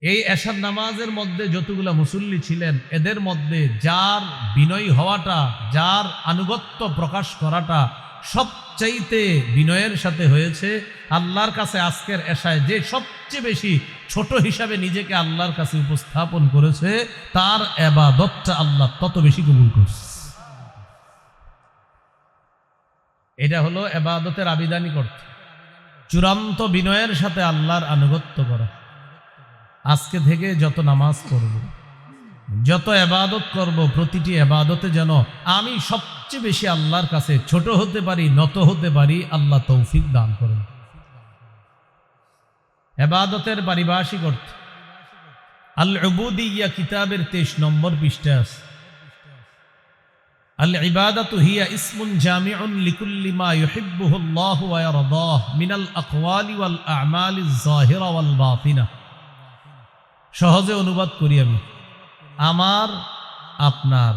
এই এশার নামাজের মধ্যে যতগুলা মুসল্লি ছিলেন এদের মধ্যে যার বিনয়ী হওয়াটা, যার আনুগত্য প্রকাশ করাটা সবচাইতে বিনয়ের সাথে হয়েছে, আল্লাহর কাছে আজকের এশায় যে সবচেয়ে বেশি ছোট হিসাবে নিজেকে আল্লাহর কাছে উপস্থাপন করেছে, তার ইবাদতটা আল্লাহ তত বেশি কবুল করছে। এটা হলো ইবাদতের আবিধানিক অর্থ, চূড়ান্ত বিনয়ের সাথে আল্লাহর আনুগত্য করা। আজকে থেকে যত নামাজ পড়ব, যত ইবাদত করব, প্রতিটি ইবাদতে যেন আমি সবচেয়ে বেশি আল্লাহর কাছে ছোট হতে পারি, নত হতে পারি, আল্লাহ তৌফিক দান করেন। ইবাদতের পারিভাষিক অর্থ আল উবুদিয়্যাহ কিতাবের 23 নম্বর পৃষ্ঠায় আছে, আল ইবাদাতু হিয়া ইসমুন জামিউন লিকুল্লি মা ইউহিব্বুহু আল্লাহু ওয়া ইয়ারদাহ মিনাল আকওয়ালি ওয়াল আ'মালিজ যাহিরা ওয়াল বাতিনা। সহজে অনুবাদ করি আমি, আমার, আপনার,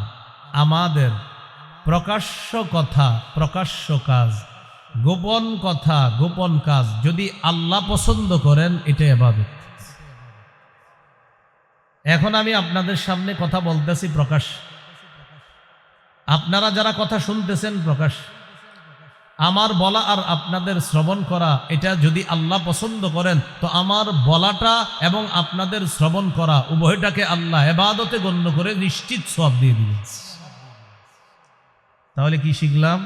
আমাদের প্রকাশ্য কথা, প্রকাশ্য কাজ, গোপন কথা, গোপন কাজ যদি আল্লাহ পছন্দ করেন, এটা ইবাদত। এখন আমি আপনাদের সামনে কথা বলতেছি প্রকাশ, আপনারা যারা কথা শুনতেছেন প্রকাশ, আমার বলা আর আপনাদের শ্রবণ করা, এটা যদি আল্লাহ পছন্দ করেন তো আমার বলাটা এবং আপনাদের শ্রবণ করা উভয়টাকে আল্লাহ ইবাদতে গণ্য করে নিশ্চিত সওয়াব দিয়ে দিবেন। তাহলে কি শিখলাম?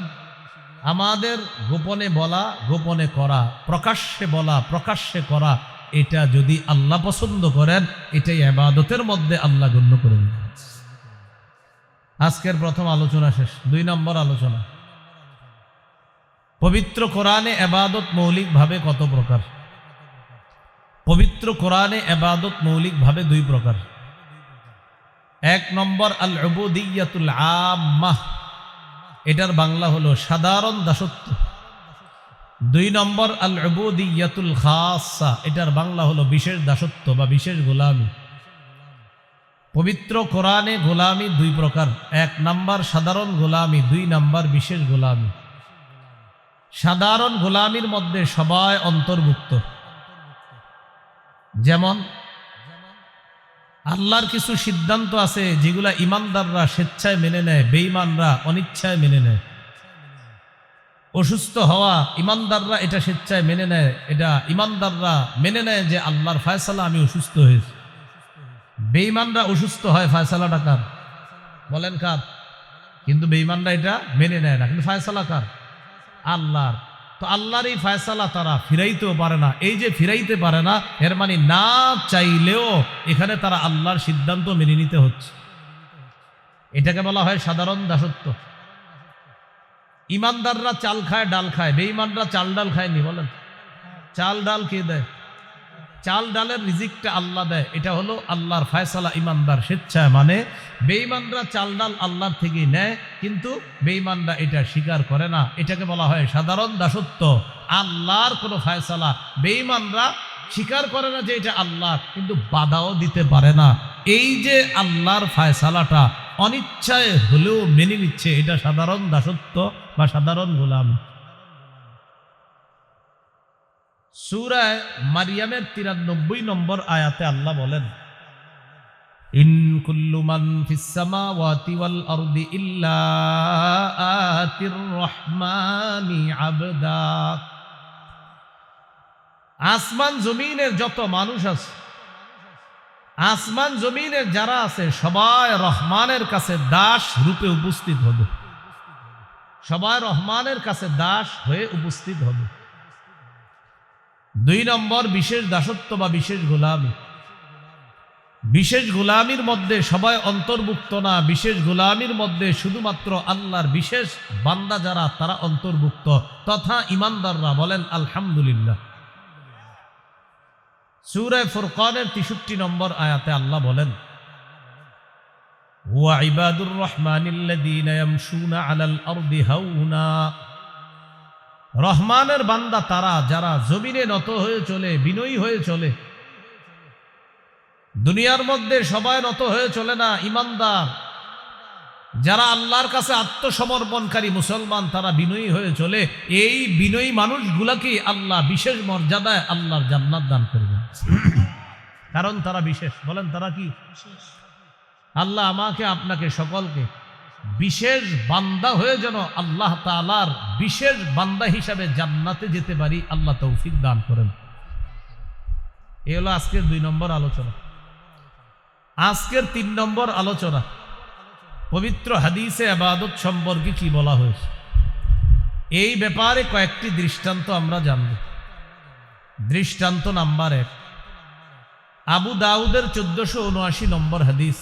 আমাদের গোপনে বলা, গোপনে করা, প্রকাশ্যে বলা, প্রকাশ্যে করা, এটা যদি আল্লাহ পছন্দ করেন, এটাই ইবাদতের মধ্যে আল্লাহ গণ্য করে নেবেন। আজকের প্রথম আলোচনা শেষ, 2 নম্বর আলোচনা। পবিত্র কোরআনে ইবাদত মৌলিকভাবে কত প্রকার? পবিত্র কোরআনে ইবাদত মৌলিকভাবে 2 প্রকার। 1 নম্বর আল উবুদিয়্যাতুল আম্মাহ, এটার বাংলা হলো সাধারণ দাসত্ব। 2 নম্বর আল উবুদিয়্যাতুল খাসা, এটার বাংলা হলো বিশেষ দাসত্ব বা বিশেষ গোলামি। পবিত্র কোরআনে গোলামি 2 প্রকার, 1 নম্বর সাধারণ গোলামি, 2 নম্বর বিশেষ গোলামি। সাধারণ গোলামির মধ্যে সবাই অন্তর্ভুক্ত, যেমন আল্লাহর কিছু সিদ্ধান্ত আছে যেগুলা ইমানদাররা স্বেচ্ছায় মেনে নেয়, বেঈমানরা অনিচ্ছায় মেনে নেয়। অসুস্থ হওয়া, ইমানদাররা এটা স্বেচ্ছায় মেনে নেয়, এটা ইমানদাররা মেনে নেয় যে আল্লাহর ফয়সালা, আমি অসুস্থ হয়েছি। বেঈমানরা অসুস্থ হয়, ফয়সালাটা কার? বলেন কার? কিন্তু বেঈমানরা এটা মেনে নেয় না, কিন্তু ফয়সালা কার? আল্লাহর। তো আল্লাহর এই ফয়সালা তারা ফিরাইতেও পারে না। এই যে ফিরাইতে পারে না, এর মানে না চাইলেও এখানে তারা আল্লাহর সিদ্ধান্ত মেনে নিতে হচ্ছে। এটাকে বলা হয় সাধারণ দাসত্ব। ইমানদাররা চাল খায়, ডাল খায়, বেঈমানরা চাল ডাল খায়নি। বলেন, চাল ডাল কে দেয়? চাল ডালের রিজিকটা আল্লাহ দেয়, এটা হলো আল্লাহর ফয়সালা। ইমানদার স্বেচ্ছায় মানে, বেঈমানরা চাল ডাল আল্লাহর থেকে নেয়, কিন্তু বেঈমানরা এটা স্বীকার করে না। এটাকে বলা হয় সাধারণ দাসত্ব। আল্লাহর কোনো ফয়সালা বেঈমানরা স্বীকার করে না যে এটা আল্লাহ, কিন্তু বাধাও দিতে পারে না। এই যে আল্লাহর ফয়সালাটা অনিচ্ছায় হলেও মেনে নিচ্ছে, এটা সাধারণ দাসত্ব বা সাধারণ গোলামি। সূরা মারিয়ামের 93 নম্বর আয়াতে আল্লাহ বলেন, ইন কুল্লু মান ফিস সামাওয়াতি ওয়াল আরদি ইল্লা আতির রহমানি আবদা। আসমান জমিনের যত মানুষ আছে, আসমান জমিনের যারা আছে, সবাই রহমানের কাছে দাস রূপে উপস্থিত হবে। সবাই রহমানের কাছে দাস হয়ে উপস্থিত হবে। 2 নম্বর বিশেষ দাসত্ব বা বিশেষ গোলামি। বিশেষ গোলামির মধ্যে সবাই অন্তর্ভুক্ত না, বিশেষ গোলামির মধ্যে শুধুমাত্র আল্লাহর বিশেষ বান্দা যারা, তারা অন্তর্ভুক্ত, তথা ইমানদাররা। বলেন আলহামদুলিল্লাহ। সূরা ফুরকানের 63 নম্বর আয়াতে আল্লাহ বলেন, ওয়া ইবাদুর রহমানিল্লাযীনা ইয়ামশুনা আলাল আরদি হাওনা। রহমানের বান্দা তারা যারা জমিনে নত হয়ে চলে, বিনয়ী হয়ে চলে। দুনিয়ার মধ্যে সবাই নত হয়ে চলে না। ইমানদার যারা আল্লাহর কাছে আত্মসমর্পণকারী মুসলমান, তারা বিনয়ী হয়ে চলে। এই বিনয়ী মানুষগুলাকে আল্লাহ বিশেষ মর্যাদায় আল্লাহর জান্নাত দান করবেন। কারণ তারা বিশেষ। বলেন তারা কি? আল্লাহ আমাকে আপনাকে সকলকে বিশেষ বান্দা হয়ে যেন আল্লাহ তাআলার বিশেষ বান্দা হিসাবে জান্নাতে যেতে পারি, আল্লাহ তৌফিক দান করেন। এই হলো আজকের 2 নম্বর আলোচনা। আজকের 3 নম্বর আলোচনা, পবিত্র হাদিসে ইবাদত সম্পর্কে কি বলা হয়েছে এই ব্যাপারে কয়েকটি দৃষ্টান্ত আমরা জানব। দৃষ্টান্ত নাম্বার 1, আবু দাউদের 1479 নম্বর হাদিস।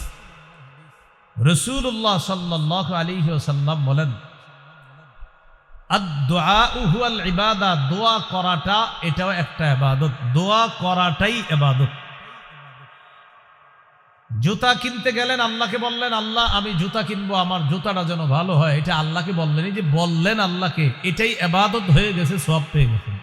রাসূলুল্লাহ সাল্লাল্লাহু আলাইহি ওয়াসাল্লাম বলেন, আদ-দুআউ হুয়াল ইবাদা, দোয়া করাটা এটাও একটা ইবাদত। দোয়া করাটাই ইবাদত। জুতা কিনতে গেলেন, আল্লাহকে বললেন আল্লাহ আমি জুতা কিনবো, আমার জুতাটা যেন ভালো হয়, এটা আল্লাহকে বললেন। এই যে বললেন আল্লাহকে, এটাই ইবাদত হয়ে গেছে, সওয়াব পেয়ে গেছেন।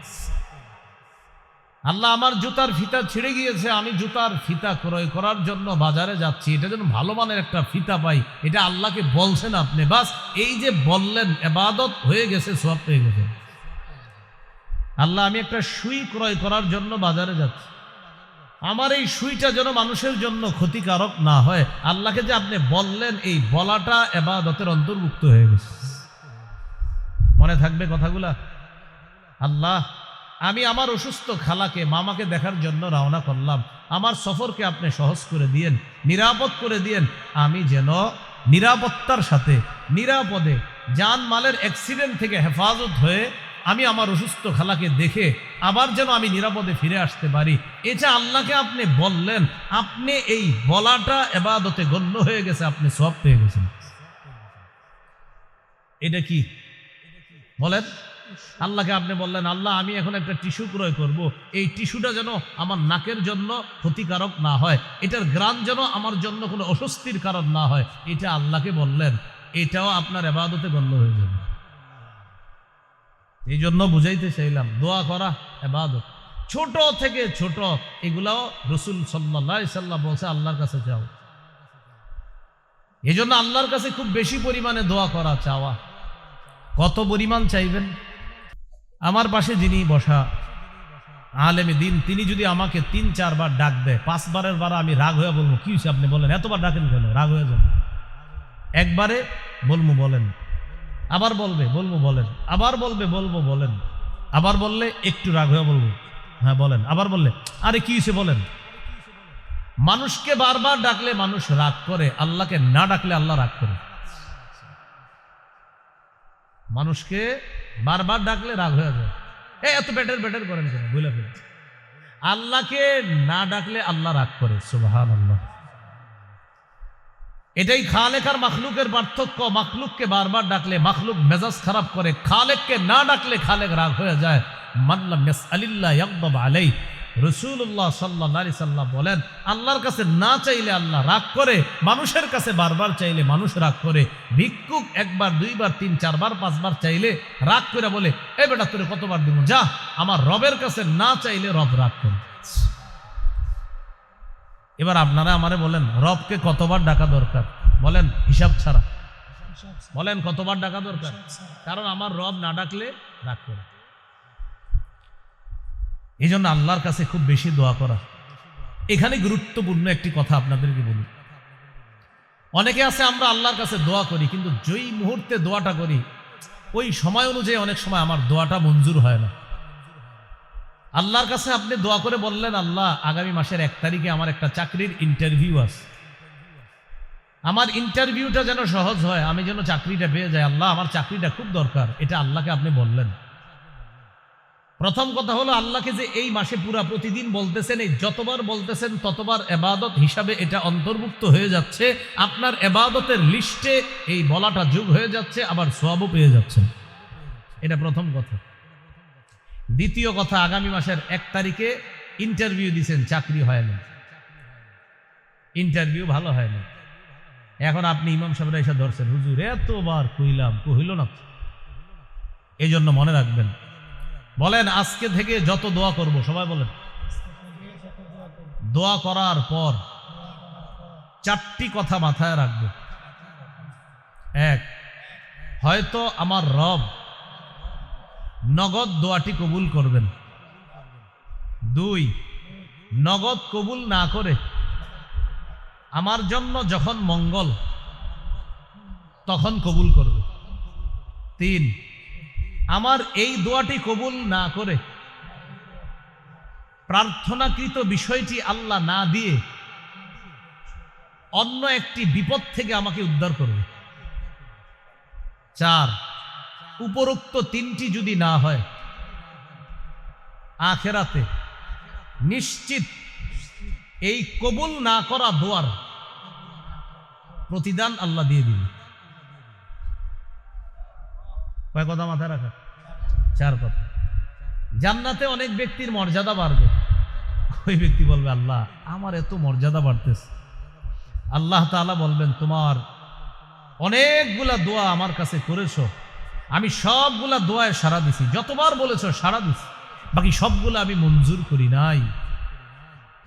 আল্লাহ আমার জুতার ফিতা ছিঁড়ে গিয়েছে, আমি জুতার ফিতা ক্রয় করার জন্য বাজারে যাচ্ছি, এটা যেন ভালো মানের একটা ফিতা পাই, এটা আল্লাহকে বলছেন আপনি। বাস এই যে বললেন, ইবাদত হয়ে গেছে, সওয়াব পেয়ে গেছেন। আল্লাহ আমি একটা সুই ক্রয় করার জন্য বাজারে যাচ্ছি, আমার এই সুইটা যেন মানুষের জন্য ক্ষতিকারক না হয়, আল্লাহকে যে আপনি বললেন, এই বলাটা ইবাদতের অন্তর্ভুক্ত হয়ে গেছে। মনে থাকবে কথাগুলা? আল্লাহ আমি আমার অসুস্থ খালাকে মামাকে দেখার জন্য রওনা করলাম, আমার সফরকে আপনি সহজ করে দিয়েন, নিরাপদ করে দিয়েন, আমি যেন নিরাপত্তার সাথে নিরাপদে জানমালের অ্যাক্সিডেন্ট থেকে হেফাজত হয়ে আমি আমার অসুস্থ খালাকে দেখে আবার যেন আমি নিরাপদে ফিরে আসতে পারি। এটা আল্লাহকে আপনি বললেন, আপনি এই বলাটা ইবাদতে গণ্য হয়ে গেছে, আপনি সওয়াব পেয়ে গেছেন। এটা কি বলেন? আল্লাহকে আপনি বললেন আল্লাহ আমি এখন একটা টিস্যু ক্রয় করব, এই টিস্যুটা যেন আমার নাকের জন্য ক্ষতিকারক না হয়, এটার ঘ্রাণ যেন আমার জন্য কোনো অস্বস্তির কারণ না হয়, এটা আল্লাহকে বললেন, এটাও আপনার ইবাদতে গণ্য হয়ে যাবে। এই জন্য বুঝাইতে চাইলাম, দোয়া করা ইবাদত। ছোট থেকে ছোট এগুলাও রাসূল সাল্লাল্লাহু আলাইহি সাল্লাম বলছে আল্লাহর কাছে চাও। এই জন্য আল্লাহর কাছে খুব বেশি পরিমাণে দোয়া করা, চাওয়া। কত পরিমাণ চাইবেন? আমার পাশে যিনি বসা আলেমে দিন, তিনি যদি আমাকে 3-4 বার ডাক দেয়, 5 বারের বার আমি রাগ হয়ে বলবো কি হয়েছে আপনি বলেন, এতবার ডাকেন কেন, রাগ হয়ে যান। একবারে বলবো বলেন, আবার বলবে বলবো বলেন, আবার বলবে বলবো বলেন, আবার বললে একটু রাগ হয়ে বলবো হ্যাঁ বলেন, আবার বললে আরে কি হয়েছে বলেন। মানুষকে বারবার ডাকলে মানুষ রাগ করে, আল্লাহকে না ডাকলে আল্লাহ রাগ করে। মানুষকে বারবার ডাকলে রাগ হয়ে যায়, এত বেটার বেটার করেন কেন, বুঝলে ফেলেন। আল্লাহকে না ডাকলে আল্লাহ রাগ করে, সুবহানাল্লাহ। এটাই খালেক আর মাখলুকের পার্থক্য। মাখলুককে বারবার ডাকলে মাখলুক মেজাজ খারাপ করে, খালেককে না ডাকলে খালেক রাগ হয়ে যায়। মান লাম ইয়াসআলিল্লাহ ইয়াগদাব আলাইহি, রাসূলুল্লাহ সাল্লাল্লাহু আলাইহি সাল্লাম বলেন আল্লাহর কাছে না চাইলে আল্লাহ রাগ করে, মানুষের কাছে বারবার চাইলে মানুষ রাগ করে। ভিক্ষুক 1 বার 2 বার 3 4 বার 5 বার চাইলে রাগ করে বলে এ বেটা তোরে কতবার দিব, যা। আমার রবের কাছে না চাইলে রব রাগ করে। এবার আপনারা আমারে বলেন রবকে কতবার ডাকা দরকার? বলেন হিসাব ছাড়া, বলেন কতবার ডাকা দরকার? কারণ আমার রব না ডাকলে রাগ করে। এই জন্য আল্লাহর কাছে খুব বেশি দোয়া করা। এখানে গুরুত্বপূর্ণ একটি কথা আপনাদেরকে বলি। অনেকে আছে আমরা আল্লাহর কাছে দোয়া করি, কিন্তু যেই মুহূর্তে দোয়াটা করি ওই সময় অনুযায়ী অনেক সময় আমার দোয়াটা মঞ্জুর হয় না। আল্লাহর কাছে আপনি দোয়া করে বললেন আল্লাহ আগামী মাসের 1 তারিখে আমার একটা চাকরির ইন্টারভিউ আছে, আমার ইন্টারভিউটা যেন সহজ হয়, আমি যেন চাকরিটা পেয়ে যাই, আল্লাহ আমার চাকরিটা খুব দরকার, এটা আল্লাহকে আপনি বললেন। প্রথম কথা হলো আল্লাহকে যে এই মাসে পুরা প্রতিদিন বলতেছেন, এই যতবার বলতেছেন ততবার ইবাদত হিসাবে এটা অন্তর্ভুক্ত হয়ে যাচ্ছে, আপনার ইবাদতের লিস্টে এই বলাটা যোগ হয়ে যাচ্ছে, আবার সওয়াবও পেয়ে যাচ্ছেন। এটা প্রথম কথা। দ্বিতীয় কথা, আগামী মাসের 1 তারিখে ইন্টারভিউ দিয়েছেন, চাকরি হয় না, ইন্টারভিউ ভালো হয় না। এখন আপনি ইমাম সাহেবরা এসে ধরছেন, হুজুর এতবার কইলাম কইল না। এই জন্য মনে রাখবেন, বলেন আজকে থেকে যত দোয়া করব, সবাই বলেন দোয়া করার পর 4টি কথা মাথায় রাখবো। 1, হয়তো আমার রব নগদ দোয়াটি কবুল করবেন। 2, নগদ কবুল না করে আমার জন্য যখন মঙ্গল তখন কবুল করবে। 3, আমার এই দোয়াটি কবুল না করে প্রার্থনাকৃত বিষয়টি আল্লাহ না দিয়ে অন্য একটি বিপদ থেকে আমাকে উদ্ধার করবে। 4, উপরোক্ত 3টি যদি না হয় আখেরাতে নিশ্চিত এই কবুল না করা দোয়ার প্রতিদান আল্লাহ দিয়ে দিবে। কয় কথা মাথায় রাখা? 4 কথা। জান্নাতে অনেক ব্যক্তির মর্যাদা বাড়বে। ওই ব্যক্তি বলবে, আল্লাহ আমার এত মর্যাদা বাড়তেছে। আল্লাহ তাআলা বলবেন, তোমার অনেকগুলা দোয়া আমার কাছে করেছো, আমি সবগুলা দোয়ায় সাড়া দিছি, যতবার বলেছো সাড়া দিছি, বাকি সবগুলো আমি মঞ্জুর করি নাই।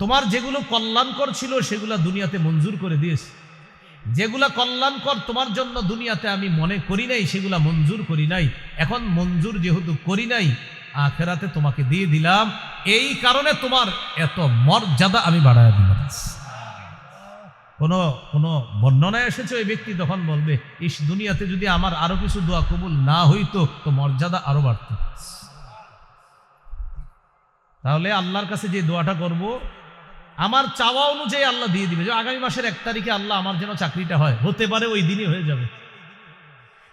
তোমার যেগুলো কল্যাণকর ছিল সেগুলা দুনিয়াতে মঞ্জুর করে দিয়েছি, যেগুলা কল্যাণকর তোমার জন্য দুনিয়াতে আমি মনে করি নাই সেগুলা মঞ্জুর করি নাই। এখন মঞ্জুর যেহেতু করি নাই, আখেরাতে তোমাকে দিয়ে দিলাম, এই কারণে তোমার এত মর্যাদা আমি বাড়ায় দিলাম। কোন বর্ণনায় এসেছে ওই ব্যক্তি তখন বলবে, ইস দুনিয়াতে যদি আমার আরো কিছু দোয়া কবুল না হইতো তো মর্যাদা আরো বাড়ত। তাহলে আল্লাহর কাছে যে দোয়াটা করব আমার চাওয়া অনুযায়ী আল্লাহ দিয়ে দিবে। যে আগামী মাসের 1 তারিখে আল্লাহ আমার যেন চাকরিটা হয়, হতে পারে ওই দিনই হয়ে যাবে।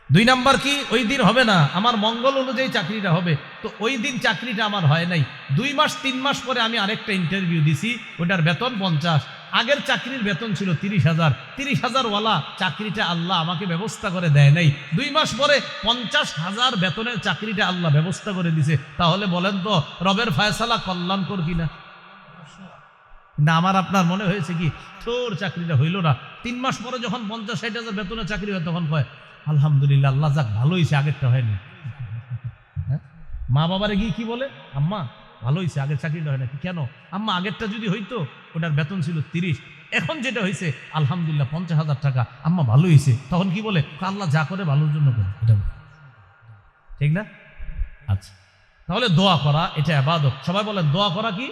2 নাম্বার কি, ওই দিন হবে না, আমার মঙ্গল অনুযায়ী চাকরিটা হবে, তো ওই দিন চাকরিটা আমার হয় নাই। 2 মাস 3 মাস পরে আমি আরেকটা ইন্টারভিউ দিছি, ওটার বেতন 50, আগের চাকরির বেতন ছিল 30,000, 30,000 ওয়ালা চাকরিটা আল্লাহ আমাকে ব্যবস্থা করে দেয় নাই। 2 মাস পরে 50,000 বেতনের চাকরিটা আল্লাহ ব্যবস্থা করে দিছে। তাহলে বলেন তো রবের ফয়সালা কল্যাণকর কিনা? না আমার আপনার মনে হয়েছে কি তোর চাকরিটা হইল না, 3 মাস পরে যখন 50-60,000 বেতনের চাকরি হয় তখন কয় আলহামদুলিল্লাহ, আল্লাহ যাক ভালো হয়েছে, আগেরটা হয়নি। মা বাবারে গিয়ে কি বলে, আম্মা ভালো হয়েছে, আগের চাকরিটা হয় না। কেন? আম্মা আগেরটা যদি হইতো ওটার বেতন ছিল 30, এখন যেটা হয়েছে আলহামদুলিল্লাহ 50,000 টাকা, আম্মা ভালো হয়েছে। তখন কি বলে, আল্লাহ যা করে ভালোর জন্য করে, এটা ঠিক না? আচ্ছা, তাহলে দোয়া করা এটা ইবাদত। সবাই বলেন দোয়া করা কি?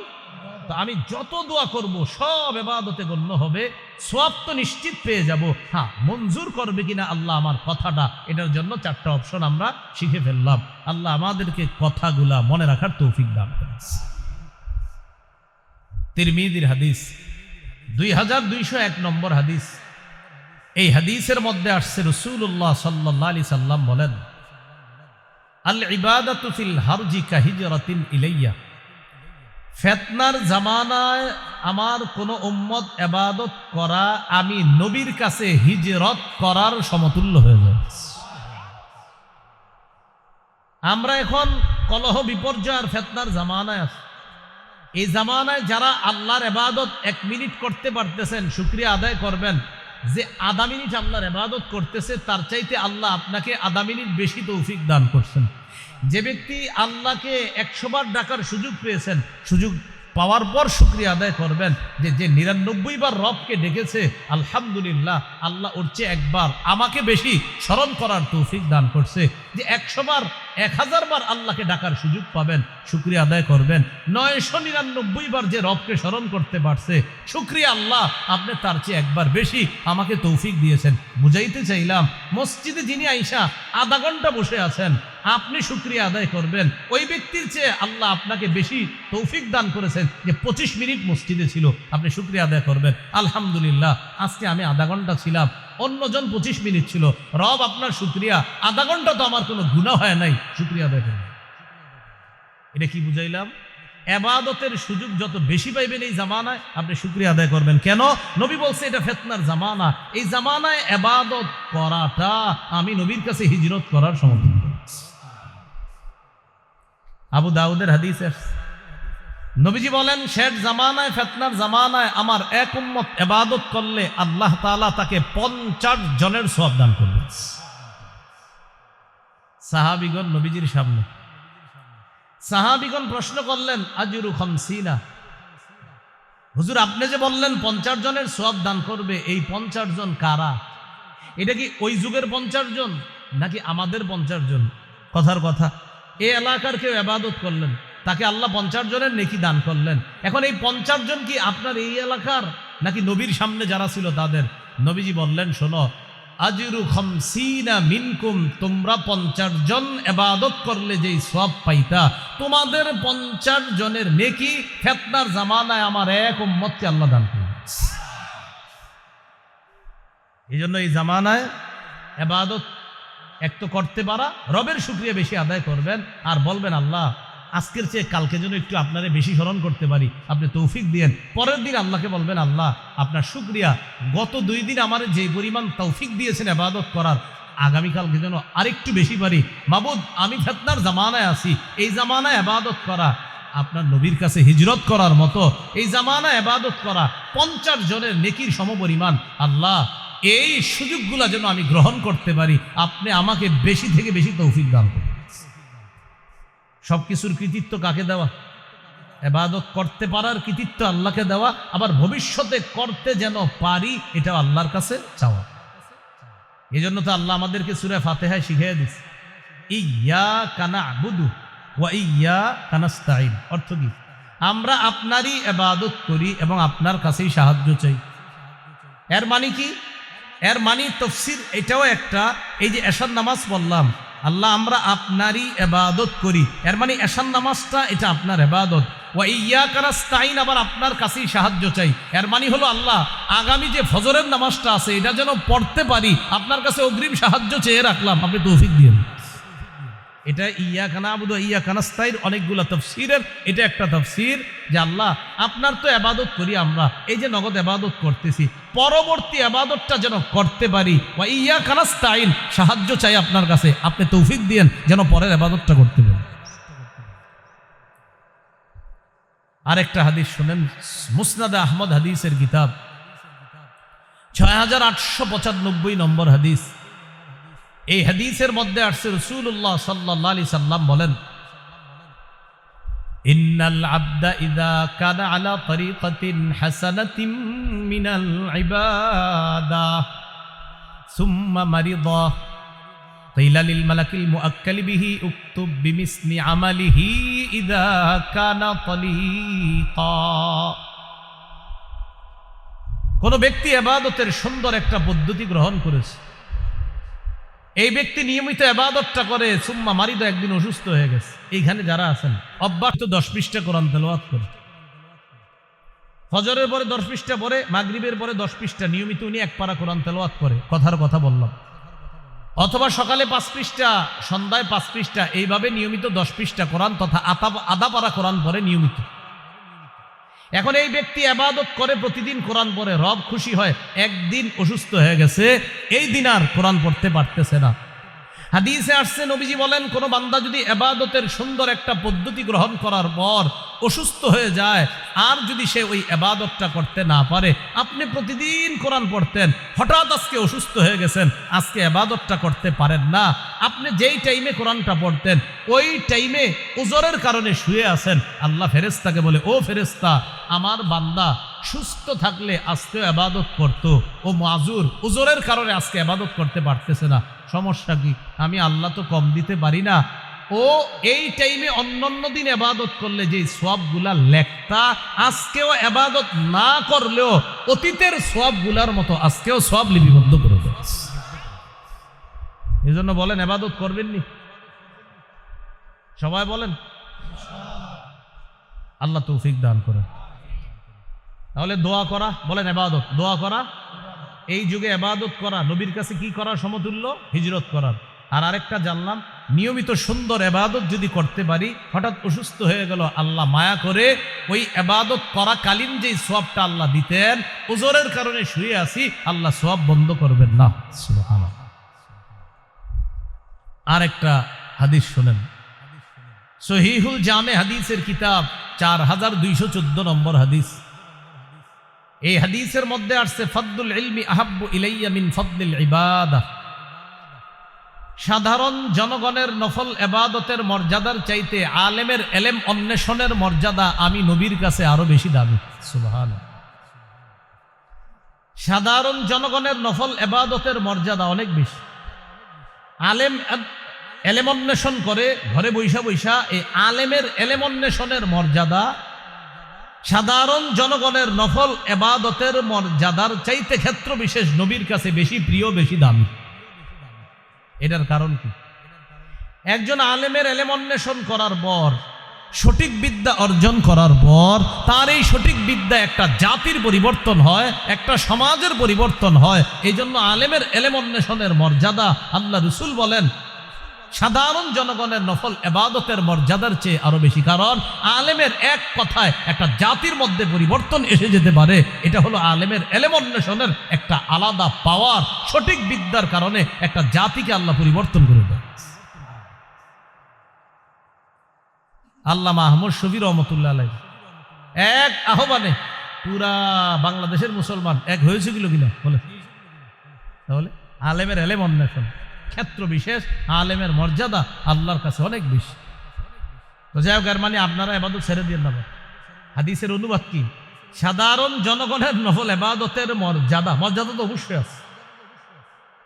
তো আমি যত দোয়া করব সব ইবাদতে গণ্য হবে, সওয়াব তো নিশ্চিত পেয়ে যাব। হ্যাঁ, মঞ্জুর করবে কিনা আল্লাহ আমার কথাটা, এটার জন্য 4টা অপশন আমরা শিখে ফেললাম। আল্লাহ আমাদেরকে কথাগুলা মনে রাখার তৌফিক দান করেন। তিরমিজির হাদিস 2201 নম্বর হাদিস। এই হাদিসের মধ্যে আসছে রাসূলুল্লাহ সাল্লাল্লাহু আলাইহি সাল্লাম বলেন, আল ইবাদাতু ফিল হারজি কাহিজরাতিন ইলাইয়া। ফিতনার জামানায় আমার কোন উম্মত ইবাদত করা আমি নবীর কাছে হিজরত করার সমতুল্য হয়ে যায়। আমরা এখন কলহ বিপর্যয় আর ফিতনার জামানায় আছি। এই জামানায় যারা আল্লাহর ইবাদত 1 মিনিট করতে পারতেছেন, শুকরিয়া আদায় করবেন যে আধা মিনিট আল্লাহর ইবাদত করতেছে, তার চাইতে আল্লাহ আপনাকে আধা মিনিট বেশি তৌফিক দান করছেন। যে ব্যক্তি আল্লাহকে 100 বার ডাকার সুযোগ পেয়েছেন, সুযোগ পাওয়ার পর শুকরিয়া আদায় করবেন যে 99 বার রবকে ডেকেছে, আলহামদুলিল্লাহ আল্লাহ ওর চেয়ে 1 বার আমাকে বেশি স্মরণ করার তৌফিক দান করছে। যে 100 বার 1000 বার আল্লাহকে ডাকার সুযোগ পাবেন, শুকরিয়া আদায় করবেন। 999 বার যে রবকে স্মরণ করতে পারছে, শুকরিয়া আল্লাহ আপনি তার চেয়ে 1 বার বেশি আমাকে তৌফিক দিয়েছেন। বুঝাইতে চাইলাম, মসজিদে যিনি আইসা আধা ঘন্টা বসে আছেন, আপনি শুকরিয়া আদায় করবেন ওই ব্যক্তির চেয়ে আল্লাহ আপনাকে বেশি তৌফিক দান করেছেন যে 25 মিনিট মসজিদে ছিল, আপনি শুকরিয়া আদায় করবেন আলহামদুলিল্লাহ আজকে আমি আধা ঘন্টা ছিলাম, অন্যজন 25 মিনিট ছিল, রব আপনার শুকরিয়া, আধা ঘন্টা তো আমার কোনো গুনাহ হয় নাই, শুকরিয়া আদায় করবেন। এটা কি বুঝাইলাম? ইবাদতের সুযোগ যত বেশি পাইবেন এই জামানায় আপনি শুকরিয়া আদায় করবেন। কেন? নবী বলছে এটা ফিতনার জামানা, এই জামানায় ইবাদত করাটা আমি নবীর কাছে হিজরত করার সমতুল্য। আবু দাউদের হাদিস আছে, নবীজি বলেন শেষ জামানায় ফিতনার জামানায় আমার এক উম্মত ইবাদত করলে আল্লাহ তাআলা তাকে 50 জনের সওয়াব দান করবেন। সাহাবীগণ নবীজির সামনে, সাহাবীগণ প্রশ্ন করলেন আজরু 50, হুজুর আপনি যে বললেন 50 জনের সওয়াব দান করবে, এই 50 জন কারা? এটা কি ওই যুগের 50 জন নাকি আমাদের 50 জন? কথার কথা, এই এলাকার কেউ ইবাদত করলেন, তাকে আল্লাহ 50 জনের নেকি দান করলেন। এখন এই 50 জন কি আপনার এই এলাকার নাকি নবীর সামনে যারা ছিল তাদের? নবীজি বললেন, শোনো, আজরু খামসিনা মিনকুম, তোমরা 50 জন ইবাদত করলে যেই সওয়াব পাইতা, তোমাদের 50 জনের নেকি ফিতনার জামানায় আমার এক উম্মতকে আল্লাহ দান করলেন। এই জন্য এই জামানায় ইবাদত এক তো করতে পারা, রবের শুকরিয়া বেশি আদায় করবেন, আর বলবেন আল্লাহ আজকের চেয়ে কালকে যেন একটু আপনারে বেশি স্মরণ করতে পারি, আপনি তৌফিক দিয়েন। পরের দিন আল্লাহকে বলবেন, আল্লাহ আপনার শুকরিয়া, গত 2 দিন আমার যে পরিমাণ তৌফিক দিয়েছেন ইবাদত করার, আগামীকালকে যেন আরেকটু বেশি পারি। মাবুদ, আমি ফিতনার জামানায় আছি, এই জামানায় ইবাদত করা, আপনার নবীর কাছে হিজরত করার মতো এই জামানায় ইবাদত করা 50 জনের নেকির সমপরিমাণ। আল্লাহ এই সুযোগগুলো যেন আমি গ্রহণ করতে পারি, আপনি আমাকে বেশি থেকে বেশি তৌফিক দান করুন। সবকিছুর কৃতিত্ব কাকে দেওয়া? ইবাদত করতে পারার কৃতিত্ব আল্লাহকে দেওয়া, আবার ভবিষ্যতে করতে যেন পারি এটাও আল্লাহর কাছে চাওয়া। এই জন্য তো আল্লাহ আমাদেরকে সূরা ফাতিহায় শিখিয়ে দিয়েছে, ইয়্যাকা না'বুদু ওয়া ইয়্যাকা নাস্তাঈন। অর্থ কি? আমরা আপনারই ইবাদত করি এবং আপনার কাছেই সাহায্য চাই। এর মানে কি? এর মানে তাফসীর এটাও একটা, এই যে এশার নামাজ বললাম, আল্লাহ আমরা আপনারই ইবাদত করি, এর মানে এশার নামাজটা এটা আপনার ইবাদত। ওয়া ইয়্যাকা নাস্তাঈন, আবার আপনার কাছেই সাহায্য চাই। এর মানে হলো আল্লাহ আগামী যে ফজরের নামাজটা আছে এটা যেন পড়তে পারি, আপনার কাছে অগ্রিম সাহায্য চেয়ে রাখলাম, আপনি তৌফিক দিন। এটা ইয়্যাকা না'বুদু ওয়া ইয়্যাকা নাস্তাঈন অনেকগুলো তাফসীরের এটা একটা তাফসীর, যে আল্লাহ আপনার তো ইবাদত করি আমরা, এই যে নগদ ইবাদত করতেছি, পরবর্তী ইবাদতটা যেন করতে পারি। ওয়া ইয়্যাকা নাস্তাঈন, সাহায্য চাই আপনার কাছে, আপনি তৌফিক দিয়েন যেন পরের ইবাদতটা করতে পারি। আরেকটা হাদিস শুনেন, মুসনাদ আহমদ হাদিসের কিতাব 6895 নম্বর হাদিস। এই হাদিসের মধ্যে আসছে রাসূলুল্লাহ সাল্লাল্লাহু আলাইহি সাল্লাম বলেন, ইন্নাল আবদা ইযা কানা আলা তরিকাতিন হাসানাতিন মিনাল ইবাদাহ সুম্মা মারিদা কিলা লিল মালাকিল মুআক্কালি বিহি উকতুব বিমিসলি আমালিহি ইযা কানা তালিকা। কোন ব্যক্তি ইবাদতের সুন্দর একটা পদ্ধতি গ্রহণ করেছে, এই ব্যক্তি নিয়মিত ইবাদতটা করে, সুম্মা মারিদা, একদিন অসুস্থ হয়ে গেছে। এইখানে যারা আছেন অব্যাহত 10 পৃষ্ঠা কোরআন তেলাওয়াত করে, ফজরের পরে 10 পৃষ্ঠা পরে, মাগরিবের পরে 10 পৃষ্ঠা নিয়মিত উনি এক পারা কোরআন তেলাওয়াত করে, কথার কথা বললাম, অথবা সকালে 5 পৃষ্ঠা, সন্ধ্যায় 5 পৃষ্ঠা, এইভাবে নিয়মিত 10 পৃষ্ঠা কোরআন তথা আধা পারা কোরআন পড়ে নিয়মিত। এখন এই ব্যক্তি ইবাদত করে, প্রতিদিন কোরআন পড়ে, রব খুশি হয়, একদিন অসুস্থ হয়ে গেছে, এই দিন আর কোরআন পড়তে পারতেছে না। হাদিসে আসছে, নবীজি বলেন, কোন বান্দা যদি ইবাদতের সুন্দর একটা পদ্ধতি গ্রহণ করার পর অসুস্থ হয়ে যায়, আর যদি সে ওই ইবাদতটা করতে না পারে, আপনি প্রতিদিন কোরআন পড়তেন, হঠাৎ আজকে অসুস্থ হয়ে গেছেন, আজকে ইবাদতটা করতে পারেন না, আপনি যেই টাইমে কোরআনটা পড়তেন ওই টাইমে উজরের কারণে শুয়ে আছেন, আল্লাহ ফেরেশতাকে বলে, ও ফেরেশতা, আমার বান্দা সুস্থ থাকলে আজকে ইবাদত করতো, ও মাজুর, উজরের কারণে আজকে ইবাদত করতে পারতেছে না, সমস্যা কি? আমি আল্লাহ তো কম দিতে পারি না। ও এই টাইমে অন্যান্য দিন ইবাদত করলে যে সওয়াবগুলা লেখতা, আজকেও ইবাদত না করলেও অতীতের সওয়াবগুলার মতো আজকেও সওয়াব লিপিবদ্ধ করে দেয়। এই জন্য বলেন, ইবাদত করবেন নি? সবাই বলেন, আল্লাহ তৌফিক দান করেন। তাহলে দোয়া করা, বলেন ইবাদত, দোয়া করা, এই যুগে ইবাদত করা নবীর কাছে কি করার সমতুল্য? হিজরত করার। আর আরেকটা জানলাম, নিয়মিত সুন্দর ইবাদত যদি করতে পারি, হঠাৎ অসুস্থ হয়ে গেল, আল্লাহ মায়া করে ওই ইবাদত করাকালীন যেই সওয়াবটা আল্লাহ দিতেন, উজরের কারণে শুয়ে আছি, আল্লাহ সওয়াব বন্ধ করবেন না। সুবহানাল্লাহ। আরেকটা হাদিস শুনেন, সহিহুল জামে হাদিসের কিতাব 4214 নম্বর হাদিস। এই হাদিসের মধ্যে আসছে, ফাদলুল ইলমি আহাব্বু ইলাইয়া মিন ফাদলিল ইবাদাহ। সাধারণ জনগণের নফল ইবাদতের মর্যাদার চাইতে আলেমের ইলম অন্বেষণের মর্যাদা আমি নবীর কাছে আরো বেশি দামি। সুবহানাল্লাহ। সাধারণ জনগণের নফল ইবাদতের মর্যাদা অনেক বেশি, আলেম এলেম অন্বেষণ করে ঘরে বৈশা বৈশা এই আলেমের এলেম অন্বেষণের মর্যাদা সাধারণ জনগণের নফল এবাদতের মর্যাদার চাইতে ক্ষেত্র বিশেষ নবীর কাছে বেশি প্রিয়, বেশি দামি। এটার কারণ কি? একজন আলেমের এলেম অন্বেষণ করার পর, সঠিক বিদ্যা অর্জন করার পর তার এই সঠিক বিদ্যা একটা জাতির পরিবর্তন হয়, একটা সমাজের পরিবর্তন হয়। এই জন্য আলেমের এলেম অন্বেষণের মর্যাদা আল্লাহ রসুল বলেন সাধারণ জনগণের নফল এবাদতের মর্যাদার চেয়ে আরো বেশি। কারণ আলেমের এক কথায় একটা জাতির মধ্যে পরিবর্তন এসে যেতে পারে। এটা হলো আলেমের এলেম অন্বেষণের একটা আলাদা পাওয়ার। সঠিক বিদ্যার কারণে একটা জাতিকে আল্লাহ পরিবর্তন করে দেয়। আল্লামা আহমদ শফী রহমতুল্লাহ আলাইহি এক আহ্বানে পুরা বাংলাদেশের মুসলমান এক হয়েছিল কিনা বলে? তাহলে আলেমের এলেম অন্বেষণ ক্ষেত্র বিশেষ, আলেমের মর্যাদা আল্লাহর কাছে অনেক বেশি। তো যাই হোক, এর মানে আপনারা এবাদত ছেড়ে দিয়ে না। হাদিসের অনুবাদ কি? সাধারণ জনগণের নফল এবাদতের মর্যাদা তো অবশ্যই আছে।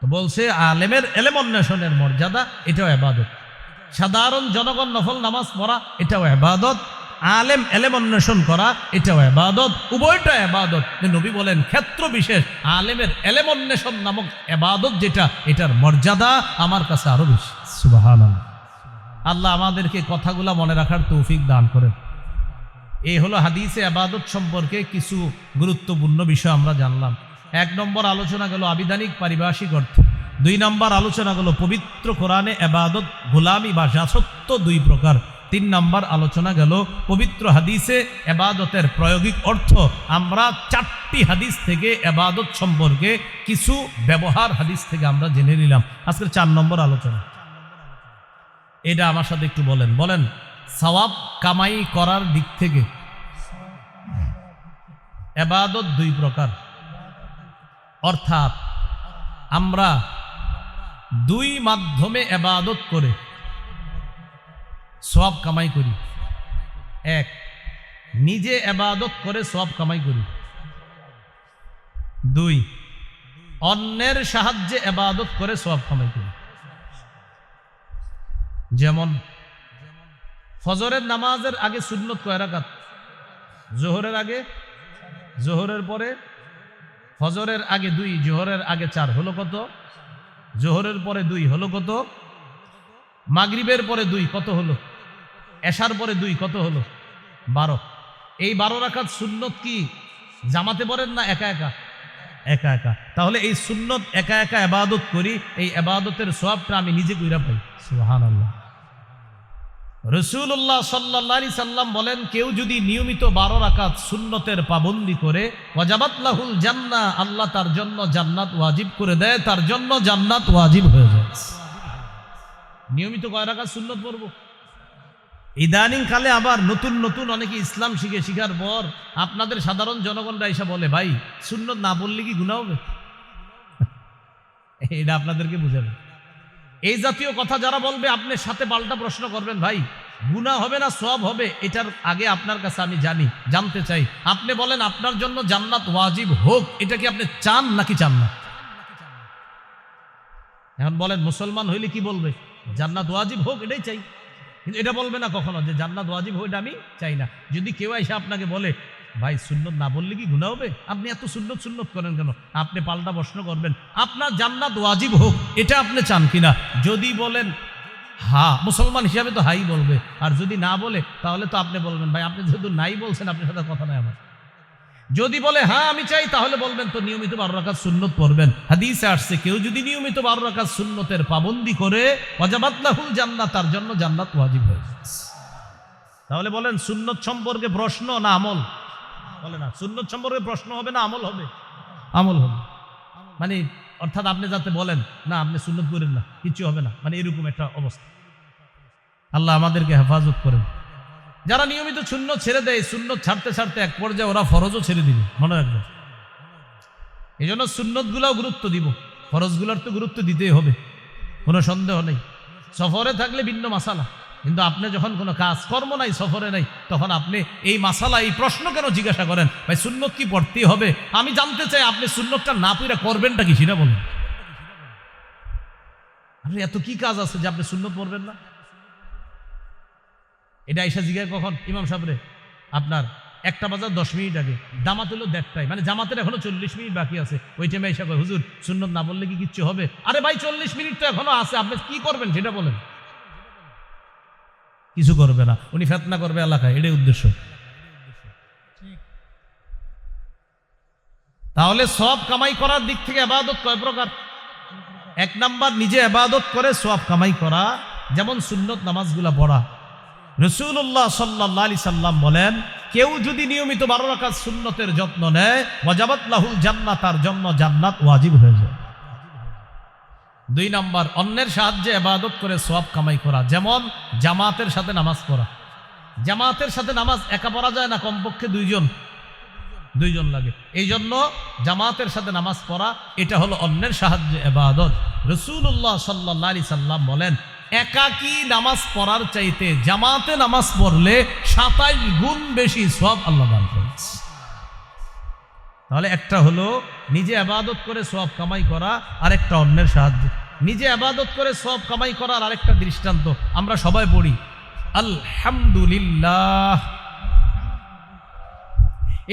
তো বলছে আলেমের এলেম অন্বেষণের মর্যাদা, এটাও এবাদত। সাধারণ জনগণ নফল নামাজ পড়া, এটাও এবাদত। আলেম এলেম অন্বেষণ করা, এটাও এবাদত। উভয়টা এবাদত। নবী বলেন ক্ষেত্র বিশেষ আলেমের এলেম অন্বেষণ নামক এবাদত যেটা, এটার মর্যাদা আমার কাছে আরো বেশি। সুবহানাল্লাহ। আল্লাহ আমাদেরকে কথাগুলা মনে রাখার তৌফিক দান করেন। এই হলো হাদিসে এবাদত সম্পর্কে কিছু গুরুত্বপূর্ণ বিষয় আমরা জানলাম। 1 নম্বর আলোচনা গেল আবিধানিক পারিভাষিক অর্থ। 2 নম্বর আলোচনা গেল পবিত্র কোরআনে এবাদত গোলামি বা দাসত্ব 2 প্রকার। 3 নম্বর আলোচনা গেল পবিত্র হাদিসে এবাদতের প্রায়োগিক অর্থ। আমরা 4টি হাদিস থেকে এবাদত সম্পর্কে কিছু ব্যবহার হাদিস থেকে আমরা জেনে নিলাম। আজকের 4 নম্বর আলোচনা, এটা আমার সাথে একটু বলেন। সওয়াব কামাই করার দিক থেকে এবাদত 2 প্রকার, অর্থাৎ আমরা 2 মাধ্যমে এবাদত করে সওয়াব কামাই করি। 1, নিজে এবাদত করে সওয়াব কামাই করি। 2, অন্যের সাহায্যে এবাদত করে সওয়াব কামাই করি। যেমন ফজরের নামাজের আগে সুন্নত কয় রাকাত? জোহরের আগে, জোহরের পরে, ফজরের আগে 2, জোহরের আগে 4, হলো কত? জোহরের পরে 2 হলো কত? মাগরিবের পরে 2 কত হলো? এশার পরে 2 কত হলো? 12। এই 12 রাকাত সুন্নত কি জামাতে পড়েন না একা একা? একা একা। তাহলে এই সুন্নত একা একা ইবাদত করি, এই ইবাদতের সওয়াবটা আমি নিজে কইরা পাই। সুবহানাল্লাহ। রাসূলুল্লাহ সাল্লাল্লাহু আলাইহি সাল্লাম বলেন, কেউ যদি নিয়মিত 12 রাকাত সুন্নতের পাবন্দি করে, ওয়াজাবাত লাহুল জান্নাহ, আল্লাহ তার জন্য জান্নাত ওয়াজিব করে দেয়, তার জন্য জান্নাত ওয়াজিব হয়ে যায়। নিয়মিত কয় রাকাত সুন্নত পড়ব? ইদানিং কালে আবার নতুন নতুন অনেকে ইসলাম শিখার পর আপনাদের সাধারণ জনগণরা এসে বলে, ভাই সুন্নত না পড়লে কি গুনাহ হবে? এটা আপনাদেরকে বুঝাবে। এই জাতীয় কথা যারা বলবে, আপনি সাথে পাল্টা প্রশ্ন করবেন, ভাই গুনাহ হবে না সওয়াব হবে? এটার আগে আপনার কাছে আমি জানতে চাই, আপনি বলেন আপনার জন্য জান্নাত ওয়াজিব হোক, এটা কি আপনি চান নাকি চান না? এখন বলেন মুসলমান হইলে কি বলবে? জান্নাত ওয়াজিব হোক এটাই চাই। কিন্তু এটা বলবে না কখনো যে জান্নাত ওয়াজিব হোক এটা আমি চাই না। যদি কেউ এসে আপনাকে বলে, ভাই সুন্নত না বললে কি গুনাহ হবে, আপনি এত সুন্নত করেন কেন? আপনি পাল্টা প্রশ্ন করবেন, আপনার জান্নাত ওয়াজিব হোক এটা আপনি চান কিনা? যদি বলেন হ্যাঁ, মুসলমান হিসাবে তো হাই বলবে। আর যদি না বলে, তাহলে তো আপনি বলবেন, ভাই আপনি যেহেতু নাই বলছেন, আপনার সাথে কথা নাই আমার। যদি বলে হ্যাঁ আমি চাই, তাহলে বলবেন তো নিয়মিত 12 রাকাত সুন্নত পড়বেন। হাদিসে আসছে, কেউ যদি নিয়মিত 12 রাকাত সুন্নতের পাবন্দি করে, ওয়াজাবাত লাহুল জান্নাহ, তার জন্য জান্নাত ওয়াজিব হয়ে যায়। তাহলে বলেন সুন্নত সম্পর্কে প্রশ্ন না আমল? বলে না, সুন্নত সম্পর্কে প্রশ্ন হবে না আমল হবে? আমল হবে। মানে অর্থাৎ আপনি যাতে বলেন না আপনি সুন্নত করেন না, কিছু হবে না, মানে এরকম একটা অবস্থা। আল্লাহ আমাদেরকে হেফাজত করেন। যারা নিয়মিত সুন্নত ছেড়ে দেয়, সুন্নত ছাড়তে ছাড়তে এক পর্যায়ে ওরা ফরজও ছেড়ে দিবে, মনে রাখবেন। এই জন্য সুন্নতগুলাও গুরুত্ব দিব, ফরজগুলোর তো গুরুত্ব দিতেই হবে, কোনো সন্দেহ নেই। সফরে থাকলে ভিন্ন মাসালা, কিন্তু আপনি যখন কোনো কাজ কর্ম নাই, সফরে নাই, তখন আপনি এই মাসালা, এই প্রশ্ন কেন জিজ্ঞাসা করেন? ভাই সুন্নত কি পড়তেই হবে? আমি জানতে চাই আপনি সুন্নতটা না পড়া করবেনটা কি, সেটা বলেন। এত কি কাজ আছে যে আপনি সুন্নত পড়বেন না? এটা আইসা জিজ্ঞাসা কখন ইমাম সাহেবরে, আপনার 1টা বাজার 10 মিনিট আগে, জামাত হলো 1টায়, মানে জামাতের এখনো 40 মিনিট বাকি আছে। ওই টাইমে এসে কয় হুজুর সুন্নত না বললে কি কিচ্ছু হবে? আরে ভাই 40 মিনিট তো এখনো আছে, আপনি কি করবেন সেটা বলেন। কিছু করবে না, উনি ফেতনা করবে এলাকায়, এটাই উদ্দেশ্য। তাহলে সব কামাই করার দিক থেকে ইবাদত কয় প্রকার? 1 নাম্বার নিজে ইবাদত করে সব কামাই করা, যেমন সুন্নত নামাজগুলা পড়া। রাসূলুল্লাহ সাল্লাল্লাহু আলাইহি সাল্লাম বলেন, কেউ যদি নিয়মিত 12 রাকাত সুন্নতের যত্ন নেয়, ওয়াজাবাত লাহুল জান্নাত, তার জন্য জান্নাত ওয়াজিব হয়ে যায়। 2 নাম্বার অন্যের সাহায্যে ইবাদত করে সওয়াব কামাই করা, যেমন জামাতের সাথে নামাজ পড়া। জামাতের সাথে নামাজ একা পড়া যায় না, কমপক্ষে দুইজন লাগে। এই জন্য জামাতের সাথে নামাজ পড়া, এটা হলো অন্যের সাহায্যে ইবাদত। রাসূলুল্লাহ সাল্লাল্লাহু আলাইহি সাল্লাম বলেন, একাকী নামাজ পড়ার চাইতে জামাতে নামাজ পড়লে 27 গুণ বেশি সওয়াব আল্লাহ দান করেন। তাহলে একটা হলো নিজে ইবাদত করে সওয়াব কামাই করা, আর একটা অন্যের সাহায্যে। নিজে ইবাদত করে সওয়াব কামাই করার আরেকটা দৃষ্টান্ত আমরা সবাই পড়ি, আলহামদুলিল্লাহ।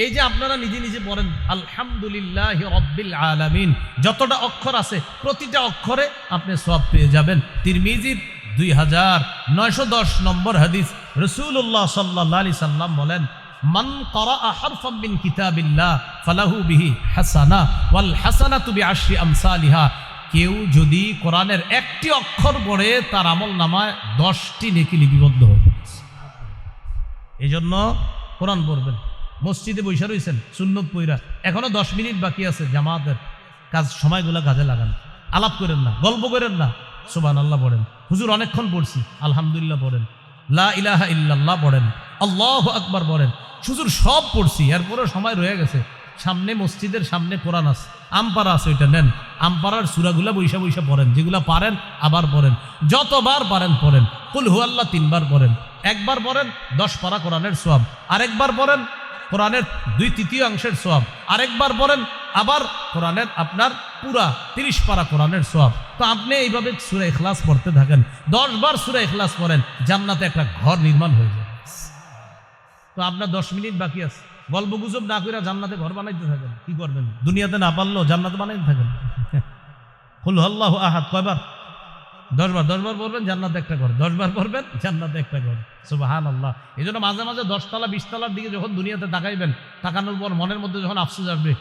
এই যে আপনারা নিজে নিজে পড়েন আলহামদুলিল্লাহি রাব্বিল আলামিন, যতটা অক্ষর আছে প্রতিটা অক্ষরে আপনি সওয়াব পেয়ে যাবেন। তিরমিজির 2910 নম্বর হাদিস, রাসূলুল্লাহ সাল্লাল্লাহু আলাইহি সাল্লাম বলেন, মান ক্বারাআ হারফাম মিন কিতাবিল্লাহ ফালাহু বিহি হাসানাহ ওয়াল হাসানাতু বিআশরি আমসালিহা। কেউ যদি কোরআনের একটি অক্ষর পড়ে তার আমলনামায় 10টি নেকি লিপিবদ্ধ হবে। এই জন্য কোরআন পড়বেন। মসজিদে বৈশা রয়েছেন সুন্নত পইরা, এখনো 10 মিনিট বাকি আছে জামাতের কাজ, সময়গুলো কাজে লাগান। আলাপ করেন না, গল্প করেন না, সুবহানাল্লাহ পড়েন। হুজুর অনেকক্ষণ পড়ছি, আলহামদুলিল্লাহ পড়েন, লা ইলাহা ইল্লাল্লাহ পড়েন, আল্লাহু আকবার পড়েন। হুজুর সব পড়ছি, এরপরে সময় রয়ে গেছে, সামনে মসজিদের সামনে কোরআন আছে, আমপারা আছে, ওইটা নেন। আমপারার সূরাগুলা বৈশা বৈশা পড়েন, যেগুলা পারেন আবার পড়েন, যতবার পারেন পড়েন। কুল হুয়াল্লাহ 3 বার পড়েন, একবার পড়েন 10 পারা কোরআনের সওয়াব, আরেকবার পড়েন কোরআনের 2/3 সওয়াব, আরেকবার পড়েন আবার কোরআনের আপনার পুরা 30 পারা কোরআনের সওয়াব। তো আপনি এইভাবে সূরা ইখলাস পড়তে থাকেন, 10 বার সূরা ইখলাস পড়েন, জান্নাতে একটা ঘর নির্মাণ হয়ে যায়। তো আপনার 10 মিনিট বাকি আছে, গল্প গুজব না করে জান্নাতে ঘর বানাইতে থাকেন। কি করবেন? দুনিয়াতে না পারলেও জান্নাতে বানাইতে থাকেন। কুল হুয়াল্লাহু আহাদ কয়বার? 10 বার। 10 বার পড়বেন, জান্নাতে একটা ঘর। 10 বার পড়বেন, জান্নাতে একটা ঘর। সুবহানাল্লাহ। এই জন্য মাঝে মাঝে 10 তলা 20 তলার দিকে যখন দুনিয়াতে তাকাইবেন, তাকানোর পর মনের মধ্যে যখন আফসোস আসবে,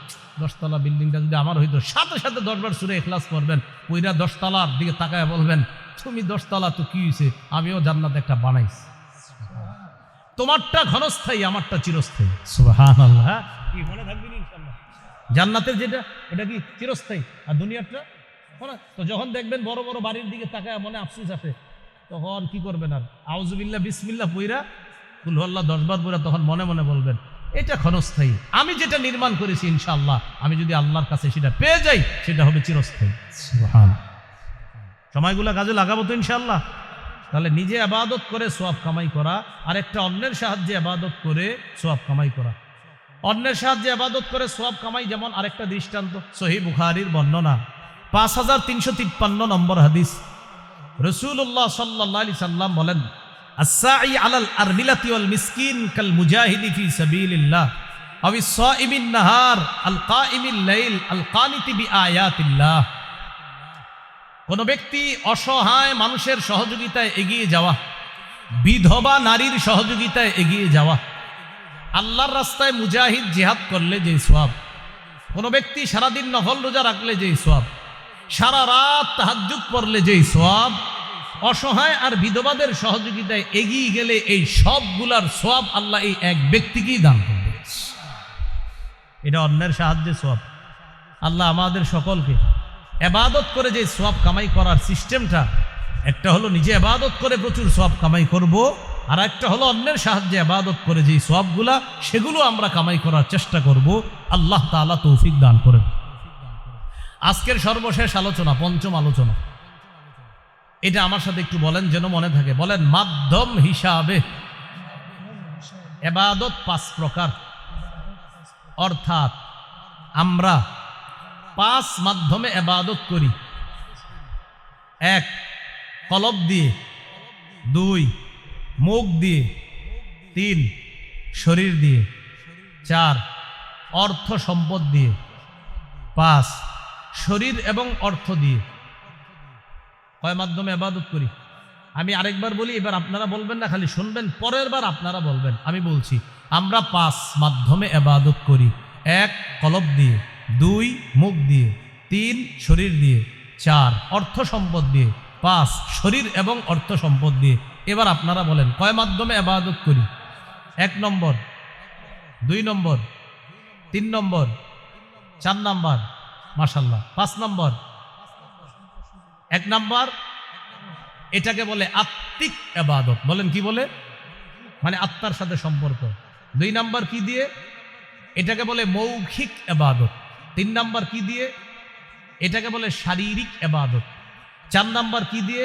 10 তলা বিল্ডিংটা যদি আমার হইতো, সাথে সাথে 10 বার সূরা ইখলাস পড়বেন, ওইরা 10 তলার দিকে তাকায় বলবেন, তুমি 10 তলা তো কি হয়েছে, আমিও জান্নাতে একটা বানাইছি। তোমারটা ক্ষণস্থায়ী, আমারটা চিরস্থায়ী। সুবহানাল্লাহ। কি মনে থাকবে ইনশাআল্লাহ? জান্নাতের যেটা এটা কি চিরস্থায়ী, আর দুনিয়াটা। তো যখন দেখবেন বড় বড় বাড়ির দিকে তাকায় মনে আফসোস আসে, তখন কি করবেন? আর আউযুবিল্লাহ বিসমিল্লাহ পইরা কুল হুয়াল্লাহ 10 বার পইরা তখন মনে মনে বলবেন, এটা ক্ষণস্থায়ী, আমি যেটা নির্মাণ করেছি ইনশাআল্লাহ আমি যদি আল্লাহর কাছে সেটা পেয়ে যাই, সেটা হবে চিরস্থায়ী। সুবহানাল্লাহ। সময়গুলো কাজে লাগাবো তো ইনশাআল্লাহ। তাহলে নিজে ইবাদত করে সওয়াব কামাই করা, আর একটা অন্যের সাহায্যে ইবাদত করে সওয়াব কামাই করা। অন্যের সাহায্যে ইবাদত করে সওয়াব কামাই, যেমন আরেকটা দৃষ্টান্ত সহিহ বুখারীর বর্ণনা, 5353 নম্বর হাদিস, রাসূলুল্লাহ সাল্লাল্লাহু আলাইহি সাল্লাম বলেন, আস-সাঈ আলাল আরমিলাতি ওয়াল মিসকিন কাল মুজাহিদি ফি সাবিলিল্লাহ আও ইস-সাইমিন নাহার আল কাইমিল লাইল আল কানিতি বিআয়াতিল্লাহ। কোন ব্যক্তি অসহায় মানুষের সহযোগিতায় এগিয়ে যাওয়া, বিধবা নারীর সহযোগিতায় এগিয়ে যাওয়া, আল্লাহর রাস্তায় মুজাহিদ জিহাদ করলে যে সওয়াব, কোন ব্যক্তি সারাদিন নফল রোজা রাখলে যে সওয়াব, সারা রাত তাহাজ্জুদ পড়লে যেই সওয়াব, অসহায় আর বিধবাদের সহযোগিতায় এগিয়ে গেলে এই সবগুলার সওয়াব আল্লাহ এই এক ব্যক্তিকেই দান করবে। এটা অন্যের সাহায্যে সওয়াব। আল্লাহ আমাদের সকলকে ইবাদত করে যে সওয়াব কামাই করার সিস্টেমটা, একটা হলো নিজে ইবাদত করে প্রচুর সওয়াব কামাই করব, আর একটা হলো অন্যের সাহায্যে ইবাদত করে যেই সওয়াবগুলা, সেগুলো আমরা কামাই করার চেষ্টা করব। আল্লাহ তাআলা তৌফিক দান করেন। আজকের সর্বশেষ আলোচনা, পঞ্চম আলোচনা, এটা আমার সাথে একটু বলেন যেন মনে থাকে। বলেন, মাধ্যম হিসাবে ইবাদত 5 প্রকার, অর্থাৎ আমরা 5 মাধ্যমে ইবাদত করি। এক, কলব দিয়ে, 2 মুখ দিয়ে, 3 শরীর দিয়ে, 4 অর্থ সম্পদ দিয়ে, 5 শরীর এবং অর্থ দিয়ে। কয় মাধ্যমে ইবাদত করি? আমি আরেকবার বলি, এবার আপনারা বলবেন না, খালি শুনবেন, পরের বার আপনারা বলবেন। আমি বলছি, আমরা 5 মাধ্যমে ইবাদত করি। 1 কলব দিয়ে, 2 মুখ দিয়ে, 3 শরীর দিয়ে, 4 অর্থ সম্পদ দিয়ে, 5 শরীর এবং অর্থ সম্পদ দিয়ে। এবার আপনারা বলেন কয় মাধ্যমে ইবাদত করি? 1 নম্বর, 2 নম্বর, 3 নম্বর, 4 নম্বর, মাশাআল্লাহ, 5 নম্বর। 1 নম্বর, এটাকে বলে আত্মিক ইবাদত। বলেন কি বলে? মানে আত্মার সাথে সম্পর্ক। 2 নম্বর কি দিয়ে? এটাকে বলে মৌখিক ইবাদত। 3 নম্বর কি দিয়ে? এটাকে বলে শারীরিক ইবাদত। 4 নম্বর কি দিয়ে?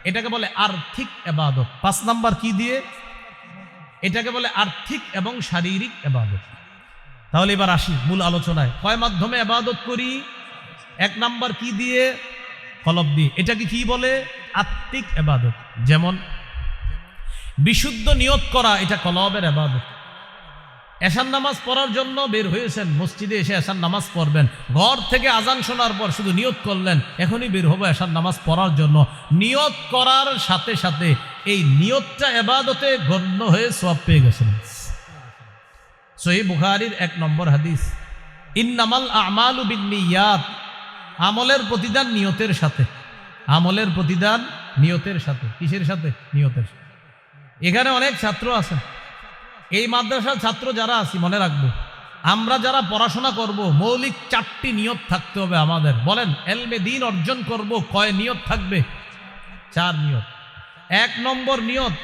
এটাকে বলে আর্থিক ইবাদত। 5 নম্বর কি দিয়ে? এটাকে বলে আর্থিক এবং শারীরিক ইবাদত। তাহলে এবার আসি মূল আলোচনায়। কয় মাধ্যমে ইবাদত করি? 1 নম্বর কি দিয়ে? কলব দিয়ে। এটাকে কি বলে? আত্মিক ইবাদত। যেমন বিশুদ্ধ নিয়ত করা, এটা কলবের ইবাদত। এশার নামাজ পড়ার জন্য বের হয়েছেন, মসজিদে এসে এশার নামাজ পড়বেন, ঘর থেকে আজান শোনার পর শুধু নিয়ত করলেন এখনই বের হবো এশার নামাজ পড়ার জন্য। নিয়ত করার সাথে সাথে এই নিয়তটা ইবাদতে গণ্য হয়ে সওয়াব পেয়ে গেছেন। সহিহ বুখারীর 1 নম্বর হাদিস, ইন্নামাল আমালু বিন্নিয়াত, আমলের প্রতিদান নিয়তের সাথে। আমলের প্রতিদান নিয়তের সাথে। কিসের সাথে? নিয়তের সাথে। এখানে অনেক ছাত্র আছেন, এই মাদ্রাসার ছাত্র যারা আছি মনে রাখবো, আমরা যারা পড়াশোনা করব মৌলিক 4টি নিয়ত থাকতে হবে আমাদের। বলেন এলমে দ্বীন অর্জন করব, কয় নিয়ত থাকবে? 4 নিয়ত। 1 নম্বর নিয়ত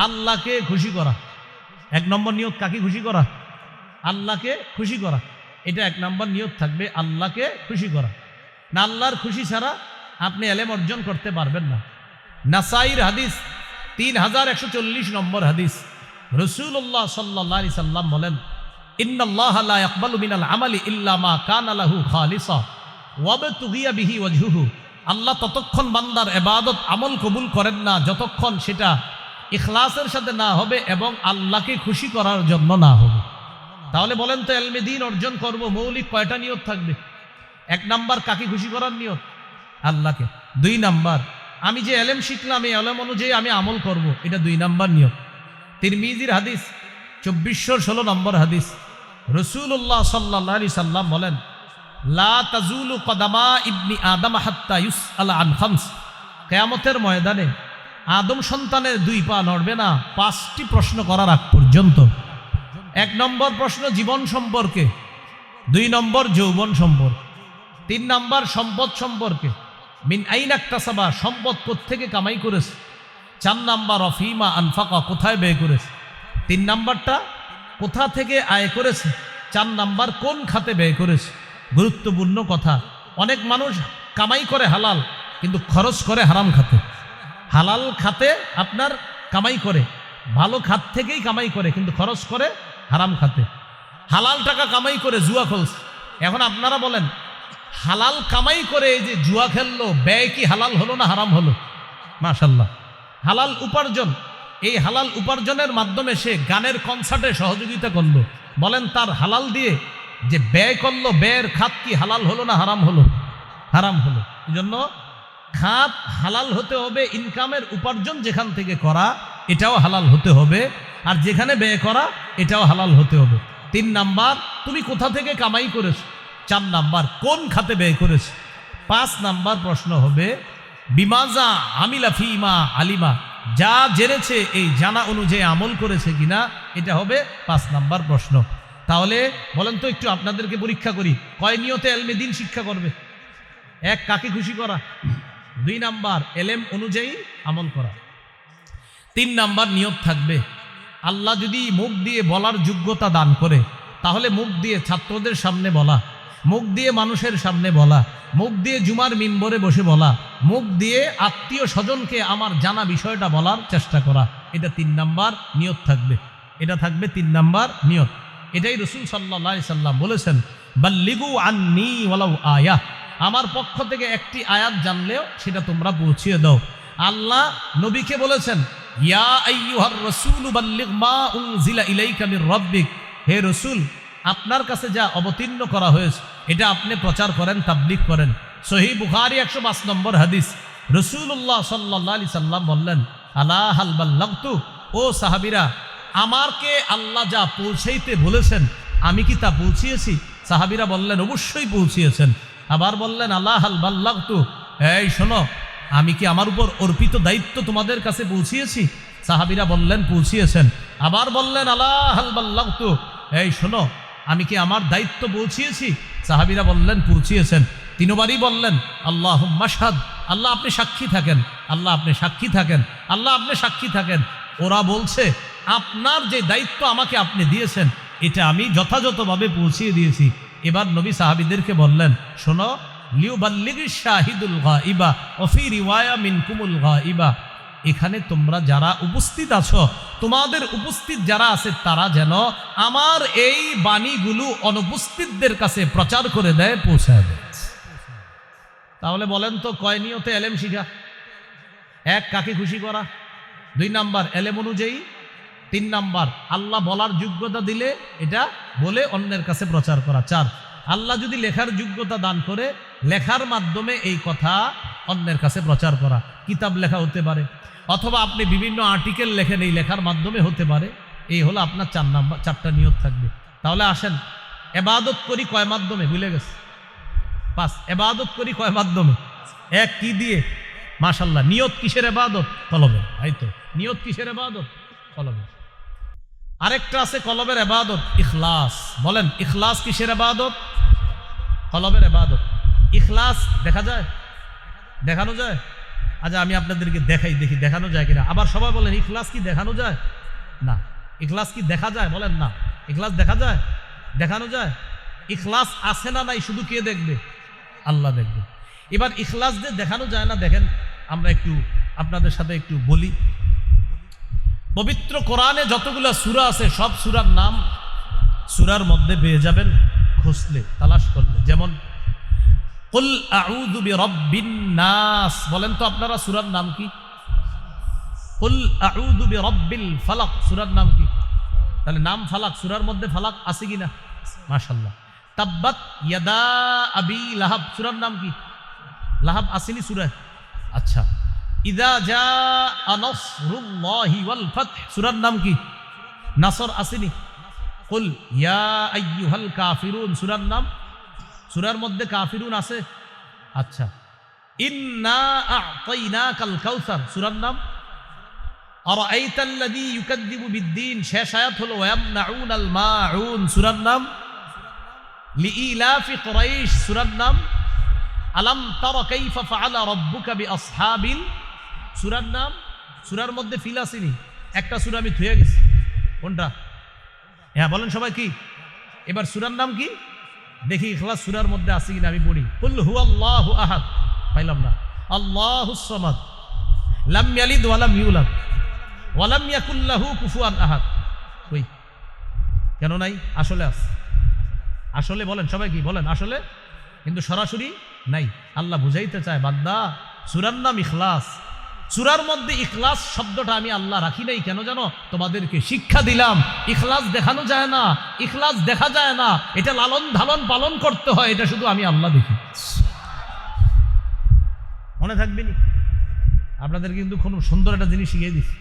আল্লাহকে খুশি করা। 1 নম্বর নিয়ত কাকে খুশি করা? আল্লাহকে খুশি করা। এটা 1 নম্বর নিয়ত থাকবে, আল্লাহকে খুশি করা। না আল্লাহর খুশি ছাড়া আপনি এলেম অর্জন করতে পারবেন না। নাসাইর হাদিস 3140 নম্বর হাদিস, রাসূলুল্লাহ সাল্লাল্লাহু আলাইহি সাল্লাম বলেন, ইন্নাল্লাহা লা ইয়াকবালু মিনাল আমালি ইল্লা মা কানা লাহু খালিসা ওয়াবতুগিয়া বিহি ওয়াজহুহু। আল্লাহ ততক্ষণ বান্দার ইবাদত আমল কবুল করেন না যতক্ষণ সেটা ইখলাসের সাথে না হবে এবং আল্লাহকে খুশি করার জন্য না হবে। তাহলে বলেন তো ইলমে দ্বীন অর্জন করব, মৌলিক কয়টা নিয়ত থাকবে? 1 নাম্বার কাকে খুশি করার নিয়ত? আল্লাহকে। 2 নাম্বার আমি যে ইলম শিখলাম এই ইলম অনুযায়ী আমি আমল করব, এটা 2 নাম্বার নিয়ত। তিরমিজির হাদিস 2416 নম্বর হাদিস, রাসূলুল্লাহ সাল্লাল্লাহু আলাইহি সাল্লাম বলেন, লা তাজুলু কদামা ইবনি আদম হাত্তা ইউসআলা আন খামস। কিয়ামতের ময়দানে আদম সন্তানের 2 পা নড়বে না 5টি প্রশ্ন করার আগ পর্যন্ত। 1 নম্বর প্রশ্ন জীবন সম্পর্কে, 2 নম্বর যৌবন সম্পর্কে, 3 নম্বর সম্পদ সম্পর্কে, মিন আইনা ইকতাসাবা, সম্পদ কোত্থেকে কামাই করেছে, 4 নাম্বার অফিমা আনফাকা, কোথায় ব্যয় করেছে, 3 নাম্বারটা কোথা থেকে আয় করেছে, 4 নাম্বার কোন খাতে ব্যয় করেছে। গুরুত্বপূর্ণ কথা। অনেক মানুষ কামাই করে হালাল কিন্তু খরচ করে হারাম খাতে। হালাল খাতে আপনার কামাই করে, ভালো খাত থেকেই কামাই করে কিন্তু খরচ করে হারাম খাতে। হালাল টাকা কামাই করে জুয়া খেলছে। এখন আপনারা বলেন হালাল কামাই করে এই যে জুয়া খেললো, ব্যয় কি হালাল হলো না হারাম হলো? মাশাআল্লাহ, হালাল উপার্জন। এই হালাল উপার্জনের মাধ্যমে সে গানের কনসার্টে সহযোগিতা করলো। বলেন তার হালাল দিয়ে যে ব্যয় করলো, ব্যয়ের খাত কি হালাল হলো না হারাম হলো? হারাম হলো। এই জন্য খাত হালাল হতে হবে, ইনকামের উপার্জন যেখান থেকে করা এটাও হালাল হতে হবে, আর যেখানে ব্যয় করা এটাও হালাল হতে হবে। 3 নাম্বার তুমি কোথা থেকে কামাই করেছ, 4 নাম্বার কোন খাতে ব্যয় করেছ। 5 নাম্বার প্রশ্ন হবে বিমাজা আমিলা ফিমা আলিমা, যা জেনেছে এই জানা অনুযায়ী আমল করেছে কিনা, এটা হবে 5 নাম্বার প্রশ্ন। তাহলে বলেন তো একটু আপনাদেরকে পরীক্ষা করি, কয় নিয়তে ইলমে দ্বীন শিক্ষা করবে? 1 কাকে খুশি করা, 2 নাম্বার এলেম অনুযায়ী আমল করা, 3 নাম্বার নিয়ত থাকবে আল্লাহ যদি মুখ দিয়ে বলার যোগ্যতা দান করে তাহলে মুখ দিয়ে ছাত্রদের সামনে বলা, মুখ দিয়ে মানুষের সামনে বলা, মুখ দিয়ে জুমার মিম্বরে বসে বলা, মুখ দিয়ে আত্মীয় স্বজনকে আমার জানা বিষয়টা বলার চেষ্টা করা। এটা 3 নাম্বার নিয়ত থাকবে। এটা থাকবে 3 নাম্বার নিয়ত। এটাই রাসূল সাল্লাল্লাহু আলাইহি সাল্লাম বলেছেন, বাল্লিগু আন্নী ওয়ালাউ আয়া, আমার পক্ষ থেকে একটি আয়াত জানলেও সেটা তোমরা পৌঁছিয়ে দাও। আল্লাহ নবীকে বলেছেন, ইয়া আইয়ুহার রাসূলু বাল্লিগ মা উনজিলা ইলাইকা মির রাব্বিক, হে রাসূল আপনার কাছে যা অবতীর্ণ করা হয়েছে এটা আপনি প্রচার করেন, তাবলীগ করেন। সহিহ বুখারী 105 নম্বর হাদিস। রাসূলুল্লাহ সাল্লাল্লাহু আলাইহি সাল্লাম বললেন, আলা হাল বাল্লাগতু, ও সাহাবীরা আমাকে আল্লাহ যা পৌঁছাইতে বলেছেন আমি কি তা পৌঁছিয়েছি? সাহাবীরা বললেন, অবশ্যই পৌঁছিয়েছেন। আবার বললেন, আলা হাল বাল্লাগতু, এই শোনো আমি কি আমার উপর অর্পিত দায়িত্ব তোমাদের কাছে পৌঁছিয়েছি? সাহাবীরা বললেন, পৌঁছিয়েছেন। আবার বললেন, আলা হাল বাল্লাগতু, এই শোনো আমি কি আমার দায়িত্ব পৌঁছিয়েছি? সাহাবীরা বললেন, পৌঁছিয়েছেন। তিনবারই বললেন, আল্লাহুম্মা শাহাদ, আল্লাহ আপনি সাক্ষী থাকেন, আল্লাহ আপনি সাক্ষী থাকেন, আল্লাহ আপনি সাক্ষী থাকেন। ওরা বলছে আপনার যে দায়িত্ব আমাকে আপনি দিয়েছেন এটা আমি যথাযথভাবে পৌঁছিয়ে দিয়েছি। এবার নবী সাহাবীদেরকে বললেন, শোনো, লিউবাল্লিগিশ শাহিদুল গায়বা ওয়া ফি রিওয়ায়া মিনকুমুল গায়বা, এখানে তোমরা যারা উপস্থিত আছো, তোমাদের উপস্থিত যারা আছে তারা যেন আমার এই বাণীগুলো অনুপস্থিতদের কাছে প্রচার করে দেয়, পৌঁছায় দেয়। তাহলে বলেন তো কয় নিয়তে এলেম শিখা? এক, কাকে খুশি করা। 2 নাম্বার এলেম অনুযায়ী। 3 নাম্বার আল্লাহ বলার যোগ্যতা দিলে এটা বলে অন্যের কাছে প্রচার করা। 4, আল্লাহ যদি লেখার যোগ্যতা দান করে লেখার মাধ্যমে এই কথা অন্যের কাছে প্রচার করা। কিতাব লেখা হতে পারে, অথবা আপনি বিভিন্ন আর্টিকেল লেখেন, এই লেখার মাধ্যমে হতে পারে। এই হলো আপনার 4 নাম্বার, 4টা নিয়ত থাকবে। তাহলে আসেন, ইবাদত করি কয় মাধ্যমে? ভুলে গেছে। 5, ইবাদত করি কয় মাধ্যমে? 1, কি দিয়ে? মাশাআল্লাহ। নিয়ত কিসের ইবাদত? কলবের। এই তো নিয়ত কিসের ইবাদত? কলবের। আরেকটা আছে কলবের ইবাদত, ইখলাস। বলেন, ইখলাস কিসের ইবাদত? কলবের ইবাদত। ইখলাস দেখা যায়? দেখানো যায়? আচ্ছা আমি আপনাদেরকে দেখাই, দেখি দেখানো যায় কিনা। আবার সবাই বলেন, ইখলাস কি দেখানো যায়? না। ইখলাস কি দেখা যায়? বলেন না। ইখলাস দেখা যায়? দেখানো যায়? ইখলাস আছে না নাই শুধু কে দেখবে? আল্লাহ দেখবে। এবার ইখলাস যে দেখানো যায় না, দেখেন আমরা একটু আপনাদের সাথে একটু বলি। পবিত্র কোরআনে যতগুলো সূরা আছে সব সূরার নাম সূরার মধ্যে পেয়ে যাবেন খুঁজলে, তালাশ করলে। যেমন কুল আউযু বিরাব্বিন নাস, বলেন তো আপনারা সূরার নাম কি? কুল আউযু বিরাব্বিল ফালাক, সূরার নাম কি? তাহলে নাম ফালাক, সূরার মধ্যে ফালাক আছে কিনা? মাশাআল্লাহ। তাব্বাত ইয়াদা আবি লাহাব, সূরার নাম কি? লাহাব আসেনি সূরায়? আচ্ছা। ইযা জাআ নাসরুল্লাহি ওয়াল ফাতহ, সূরার নাম কি? নাসর আসেনি? কুল ইয়া আইয়ুহাল কাফিরুন, সূরার নাম? সূরার মধ্যে কাফিরুন আছে? আচ্ছা। ইন্না আ'তাইনাকাল কাউসার, সূরার নাম? আরাআইতাল্লাযী ইউকাযযিবু বিদ্দীন, শেষ আয়াত হলো ওয়ায়ামনাউনাল মাউন, সূরার নাম? লিইলাফি কুরাইশ, সূরার নাম? আলাম তারা কাইফা ফাআলা রাব্বুকা বিআসহাবিল, সূরার নাম? সূরার মধ্যে ফিল আসেনি? একটা সূরা আমি থুয়ে গেছি, কোনটা? হ্যাঁ বলেন সবাই কি? এবার সূরার নাম কি? দেখি ইখলাস সূরার মধ্যে আছে কিনা আমি পড়ি। কুল হুয়াল্লাহু আহাদ, পাইলাম না। আল্লাহুস সামাদ, লাম ইয়ালিদ ওয়া লাম ইউলাদ ওয়া লাম ইয়াকুল লাহু কুফুয়ান আহাদ। কই? কেন নাই? আসলে আছে। আসলে বলেন সবাই কি বলেন? আসলে, কিন্তু সরাসরি নাই। আল্লাহ বুঝাইতে চায়, বান্দা সূরার নাম ইখলাস। সূরার মধ্যে ইখলাস শব্দটা আমি আল্লাহ রাখি নাই কেন জানো? তোমাদেরকে শিক্ষা দিলাম ইখলাস দেখানো যায় না, ইখলাস দেখা যায় না, এটা লালন ধালন পালন করতে হয়, এটা শুধু আমি আল্লাহ দেখি। মনে থাকবে নি? আপনাদেরকে কিন্তু খুব সুন্দর একটা জিনিস শিখিয়ে দিচ্ছি।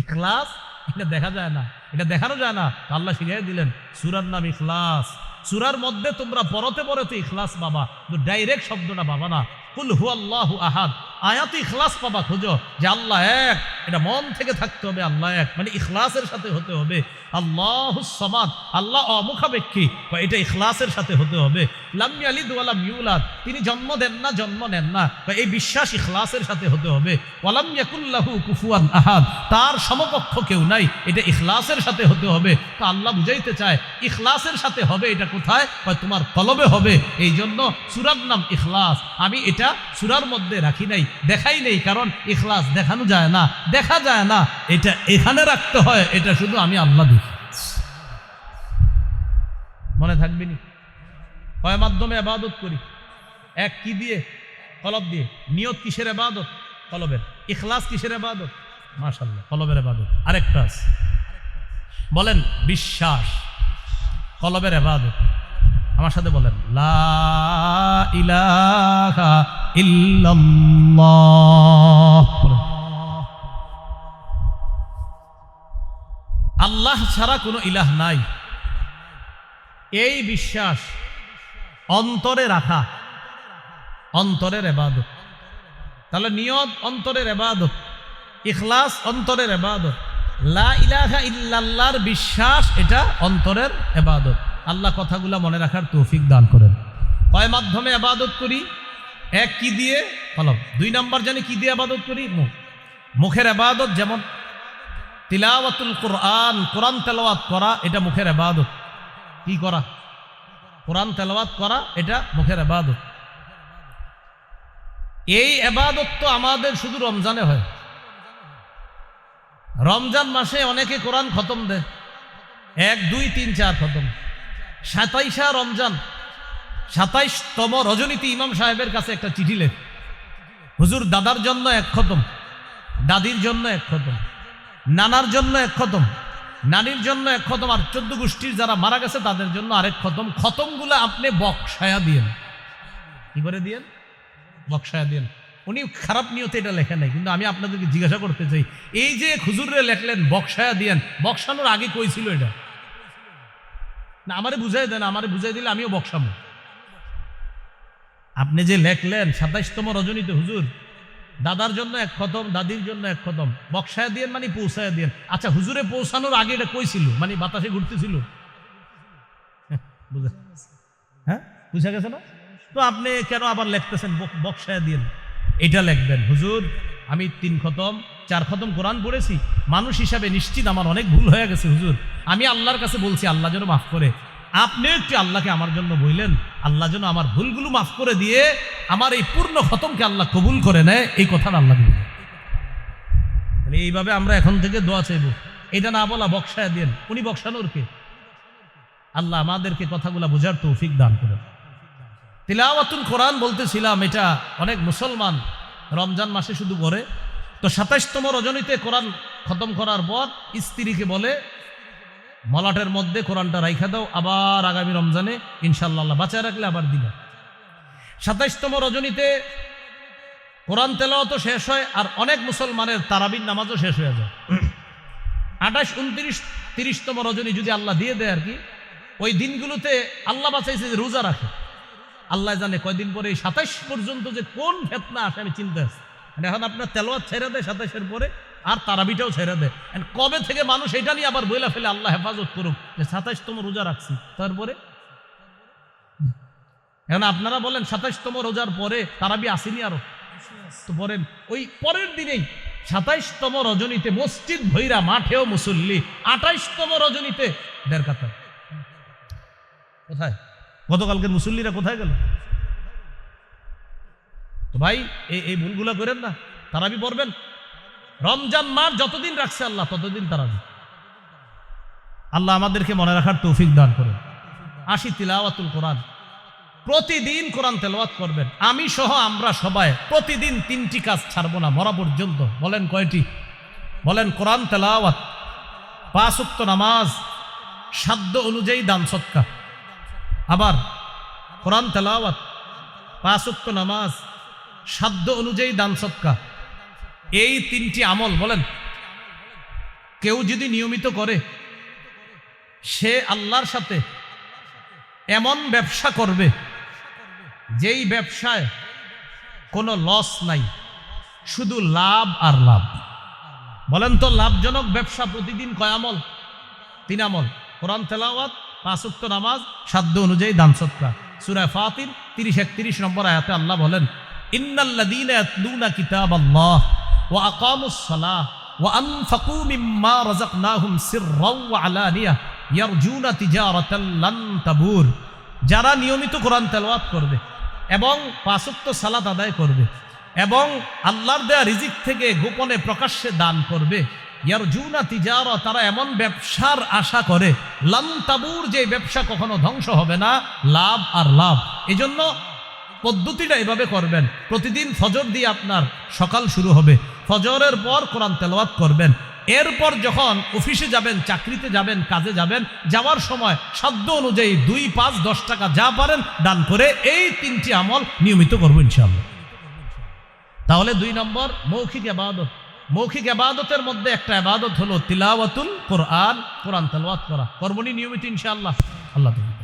ইখলাস এটা দেখা যায় না, এটা দেখানো যায় না, আল্লাহ শিখিয়ে দিলেন। সূরার নাম ইখলাস। সূরার মধ্যে তোমরা পরতে পরতে ইখলাস পাবা, কিন্তু ডাইরেক্ট শব্দটা পাবা না। কুল হুয়াল্লাহু আহাদ, আয়াতে ইখলাস পাবা। খোঁজো যে আল্লাহ এক, এটা মন থেকে থাকতে হবে। আল্লাহ এক মানে ইখলাসের সাথে হতে হবে। আল্লাহুস সামাদ, আল্লাহ অমুখাপেক্ষী, এটা ইখলাসের সাথে হতে হবে। লাম ইয়ালিদ ওয়া লাম ইউলাদ, তিনি জন্ম দেন না, জন্ম নেন না, এই বিশ্বাস ইখলাসের সাথে হতে হবে। ওয়া লাম ইয়াকুল লাহু কুফুয়ান আহাদ, তার সমকক্ষ কেউ নাই, এটা ইখলাসের সাথে হতে হবে। তো আল্লাহ বুঝাইতে চায় ইখলাসের সাথে হবে। এটা কোথায়? তোমার কলবে হবে। এই জন্য সূরার নাম ইখলাস। আমি এটা সূরার মধ্যে রাখি নাই, দেখাই নেই, কারণ ইখলাস দেখানো যায় না, দেখা যায় না, এটা এখানে রাখতে হয়, এটা শুধু আমি আল্লাহ দেখি। মনে থাকবে নি? কয় মাধ্যমে ইবাদত করি? এক কি দিয়ে? কলব দিয়ে। নিয়ত কিসের ইবাদত? কলবের। ইখলাস কিসের ইবাদত? মাশাআল্লাহ, কলবের ইবাদত। আরেকটা আছে, বলেন বিশ্বাস, কলবের ইবাদত। আমার সাথে বলেন লা ইলাহা ইল্লাল্লাহ। আল্লাহ ছাড়া কোনো ইলাহ নাই, এই বিশ্বাস অন্তরে রাখা অন্তরের ইবাদত। তাহলে নিয়ত অন্তরের ইবাদত, ইখলাস অন্তরের ইবাদত, লা ইলাহা ইল্লাল্লাহর বিশ্বাস এটা অন্তরের ইবাদত। আল্লাহ কথাগুলো মনে রাখার তৌফিক দান করেন। কয় মাধ্যমে ইবাদত করি? এক কি দিয়ে? কলব। দুই নাম্বার জানি কি দিয়ে ইবাদত করি? মুখ। মুখের ইবাদত যেমন তিলাওয়াতুল কোরআন, কোরআন তেলাওয়াত করা, এটা মুখের ইবাদত। কি করা? কোরআন তেলাওয়াত করা, এটা মুখের ইবাদত। এই ইবাদত তো আমাদের শুধু রমজানে হয়। রমজান মাসে অনেকে কোরআন খতম দেয়, 1, 2, 3, 4 খতম। 27 রমজান, 27তম রজনীতে ইমাম সাহেবের কাছে একটা চিঠি লেখ, হুজুর দাদার জন্য 1 খতম, দাদির জন্য 1 খতম, নানার জন্য 1 খতম, নানির জন্য 1 খতম, আর 14 গোষ্ঠীর যারা মারা গেছে তাদের জন্য আরেক খতম। খতমগুলো আপনি বক্সায়া দিয়েন। কি করে দিয়েন? বক্সায়া দিয়েন। উনি খারাপ নিয়তে এটা লেখে নাই, কিন্তু আমি আপনাদেরকে জিজ্ঞাসা করতে চাই, এই যে হুজুরে লেখলেন বক্সায়া দিয়েন, বক্সানোর আগে কই ছিল এটা? না, আমারে বুঝাই দেন, আমারে বুঝাই দিলে আমিও বক্সাবো। আপনি যে লেখলেন 27তম রজনীতে হুজুর দাদার জন্য 1 খতম, দাদির জন্য 1 খতম, বক্সায়া দিয়েন মানে পৌঁছায়া দিয়েন। আচ্ছা, হুজুরে পৌঁছানোর আগে এটা কই ছিল? মানে বাতাসে ঘুরতেছিল? হ্যাঁ, বুঝা গেছে না? তো আপনি কেন আবার লিখতেছেন বক্সায়া দিয়েন? এটা লিখবেন, হুজুর আমি 3 খতম 4 খতম কোরআন পড়েছি, মানুষ হিসাবে নিশ্চিত আমার অনেক ভুল হয়ে গেছে হুজুর, আমি আল্লাহর কাছে বলছি আল্লাহ যেন মাফ করে। আপনি একটু আল্লাহকে আমার জন্য বললেন, আল্লাহ যেন আমার ভুলগুলো মাফ করে দিয়ে আমার এই পূর্ণ খতমকে আল্লাহ কবুল করে নেয়, এই কথাটা আল্লাহ বলবেন। তাহলে এইভাবে আমরা এখন থেকে দোয়া চাইব। এটা না বলা বক্সায়া দেন, উনি বক্সানোর কে? আল্লাহ আমাদেরকে কথাগুলা বোঝার তৌফিক দান করেন। তিলাওয়াতুল কোরআন বলতেছিলাম, এটা অনেক মুসলমান রমজান মাসে শুধু করে। তো 27তম রজনীতে কোরআন খতম করার পর স্ত্রীকে বলে মলাটের মধ্যে কোরআনটা রাইখা দাও, আবার আগামী রমজানে ইনশাআল্লাহ বাঁচায় রাখলে আবার দিবা। 27তম রজনীতে কোরআন তেলাওয়াতও শেষ হয়, আর অনেক মুসলমানের তারাবির নামাজও শেষ হয়ে যায়। 28, 29, 30তম রজনী যদি আল্লাহ দিয়ে দেয় আর কি, ওই দিনগুলোতে আল্লাহ বাঁচাইছে যে রোজা রাখে। আল্লাহ জানে কয়দিন পরে এই 27 পর্যন্ত যে কোন ফেতনা আসে, আমি চিন্তা আছি। এখন আপনার তেলাওয়াত ছেড়ে দেয় 27-এর পরে, আর তারাবিটাও ছেড়ে দেয়। কবে থেকে মানুষ এটা নিয়ে আবার বইলা ফেলে, আল্লাহ হেফাজত করুক, যে 27তম রোজা রাখছি, তারপরে এখন আপনারা বলেন 27তম রোজার পরে তারাবি আসেনি আরো? তো বলেন ওই পরের দিনেই 27তম রজনীতে মসজিদ ভৈরা মাঠেও মুসল্লি, 28তম রজনীতে 1.5 কাতার। কোথায় গতকালকের মুসল্লিরা কোথায় গেল? তো ভাই এই ভুলগুলো করেন না, তারাবি পড়বেন। রমজান মাস যতদিন রাখছে আল্লাহ ততদিন তারাবি। আল্লাহ আমাদেরকে মনে রাখার তৌফিক দান করেন। আসি তিলাওয়াতুল কোরআন, প্রতিদিন কোরআন তেলাওয়াত করবেন। আমি সহ আমরা সবাই প্রতিদিন 3টি কাজ ছাড়বো না মরা পর্যন্ত। বলেন কয়টি? বলেন কোরআন তেলাওয়াত, 5 ওয়াক্ত নামাজ, সাধ্য অনুযায়ী দান সদকা। আবার কোরআন তেলাওয়াত, 5 ওয়াক্ত নামাজ, সাধ্য অনুযায়ী দান সদকা। এই 3টি আমল বলেন কেউ যদি নিয়মিত করে, সে আল্লাহর সাথে এমন ব্যবসা করবে যেই ব্যবসায় কোনো লস নাই, শুধু লাভ আর লাভ। বলেন তো লাভজনক ব্যবসা প্রতিদিন কয় আমল? 3 আমল। কোরআন তেলাওয়াত, 5 ওয়াক্ত নামাজ, সাধ্য অনুযায়ী দান সদকা। সূরা ফাতির 30-31 নম্বর আয়াতে আল্লাহ বলেন, ইন্নাল্লাযীনা ইয়াতলুনা কিতাবাল্লাহ ওয়া আকামুস সালাহ ওয়া আনফাকু মিম্মা রাযাকনাহুম সিররাও ওয়া আলানিয়া ইয়ারজুনা তিজারাতাল লান তাবুর। যারা নিয়মিত কোরআন তেলাওয়াত করবে এবং 5 ওয়াক্ত সালাত আদায় করবে এবং আল্লাহর দেয়া রিজিক থেকে গোপনে প্রকাশ্যে দান করবে, ইয়ারজুনা তিজারা, তারা এমন ব্যবসার আশা করে, লান তাবুর, যে ব্যবসা কখনো ধ্বংস হবে না, লাভ আর লাভ। এজন্য পদ্ধতিটা এভাবে করবেন, প্রতিদিন ফজর দিয়ে আপনার সকাল শুরু হবে, ফজরের পর কোরআন তেলাওয়াত করবেন, এরপর যখন অফিসে যাবেন, চাকরিতে যাবেন, কাজে যাবেন, যাওয়ার সময় সাধ্য অনুযায়ী 2, 5, 10 টাকা যা পারেন দান করে এই 3টি আমল নিয়মিত করবো ইনশাআল্লাহ। তাহলে 2 নম্বর মৌখিক ইবাদত। মৌখিক ইবাদতের মধ্যে একটা ইবাদত হলো তিলাওয়াতুল কোরআন, কোরআন তেলাওয়াত করা। করবনি নিয়মিত ইনশাআল্লাহ। আল্লাহ তাআলা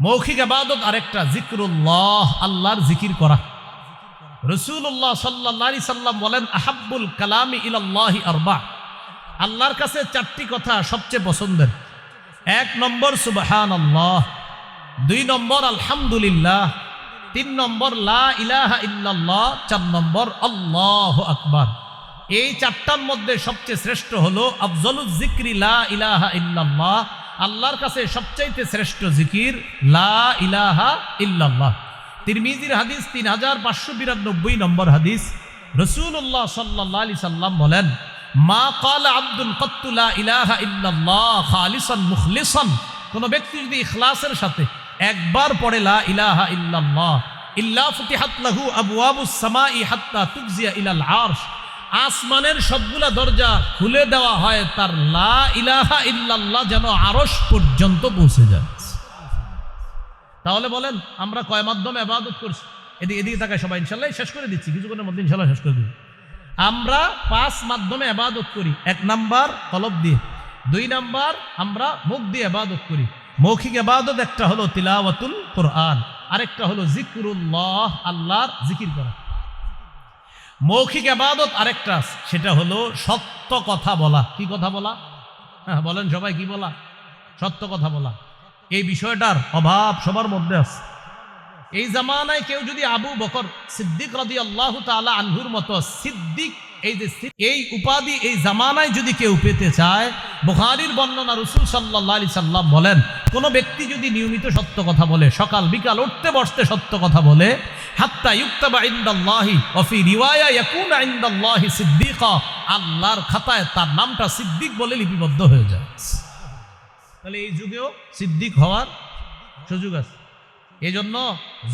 মৌখিক ইবাদত আরেকটা জিকরুল্লাহ, আল্লাহর জিকির করা। রাসূলুল্লাহ সাল্লাল্লাহু আলাইহি সাল্লাম বলেন আহাব্বুল কালামি ইলাল্লাহি আরবা, আল্লাহর কাছে 4টি কথা সবচেয়ে পছন্দের। 1 নম্বর সুবহানাল্লাহ, 2 নম্বর আলহামদুলিল্লাহ, 3 নম্বর লা ইলাহা ইল্লাল্লাহ, 4 নম্বর আল্লাহু আকবার। এই 4টার মধ্যে সবচেয়ে শ্রেষ্ঠ হলো আফজলুজ যিকরি লা ইলাহা ইল্লাল্লাহ, আল্লাহর কাছে সবচাইতে শ্রেষ্ঠ জিকির লা ইলাহা ইল্লাল্লাহ। তিরমিজির হাদিস 3592 নম্বর হাদিস। রাসূলুল্লাহ সাল্লাল্লাহু আলাইহি সাল্লাম বলেন মা ক্বালা আবদুন কাত্তু লা ইলাহা ইল্লাল্লাহ খালিসান মুখলিসান, কোন ব্যক্তি যদি ইখলাসের সাথে একবার পড়ে লা ইলাহা ইল্লাল্লাহ, ইল্লা ফুতিহাত লাহু আবওয়াবুস সামাই হাত্তা তুকজিয়া ইলাল আরশ, আসমানের সবগুলা দরজা খুলে দেওয়া হয় তার লা ইলাহা ইল্লাল্লাহ যেন আরশ পর্যন্ত পৌঁছে যায়। তাহলে বলেন আমরা কয় মাধ্যমে ইবাদত করছি? এদিকে তাকায় সবাই, ইনশাআল্লাহ শেষ করে দিচ্ছি, কিছুক্ষণের মধ্যে ইনশাআল্লাহ শেষ করে দিব। আমরা 5 মাধ্যমে ইবাদত করি। 1 নাম্বার কলব দিয়ে, 2 নাম্বার আমরা মুখ দিয়ে ইবাদত করি। মৌখিক ইবাদত একটা হলো তিলাওয়াতুল কোরআন, আরেকটা হলো জিকরুল্লাহ, আল্লাহর জিকির করা। মৌখিক ইবাদত আরেকটা, সেটা হলো সত্য কথা বলা। কি কথা বলা? হ্যাঁ বলেন সবাই, কি বলা? সত্য কথা বলা। এই বিষয়টার অভাব সবার মধ্যে আছে। এই জামানায় কেউ যদি আবু বকর সিদ্দিক রাদিয়াল্লাহু তাআলা আনহুর মতো সিদ্দিক, এই উপাধি এই জামানায় যদি কেউ পেতে চায়, বুখারীর বর্ণনা, রাসূল সাল্লাল্লাহু আলাইহি সাল্লাম বলেন কোন ব্যক্তি যদি নিয়মিত সত্য কথা বলে, সকাল বিকাল উঠতে বসতে সত্য কথা বলে, হাত্তা ইউক্তাবা ইনদাল্লাহি ওয়া ফি রিওয়ায়া ইয়াকুনা ইনদাল্লাহি সিদ্দিকা, আল্লাহর খাতায় তার নামটা সিদ্দিক বলে লিপিবদ্ধ হয়ে যায়। তাহলে এই যুগেও সিদ্দিক হওয়ার সুযোগ আছে। এই জন্য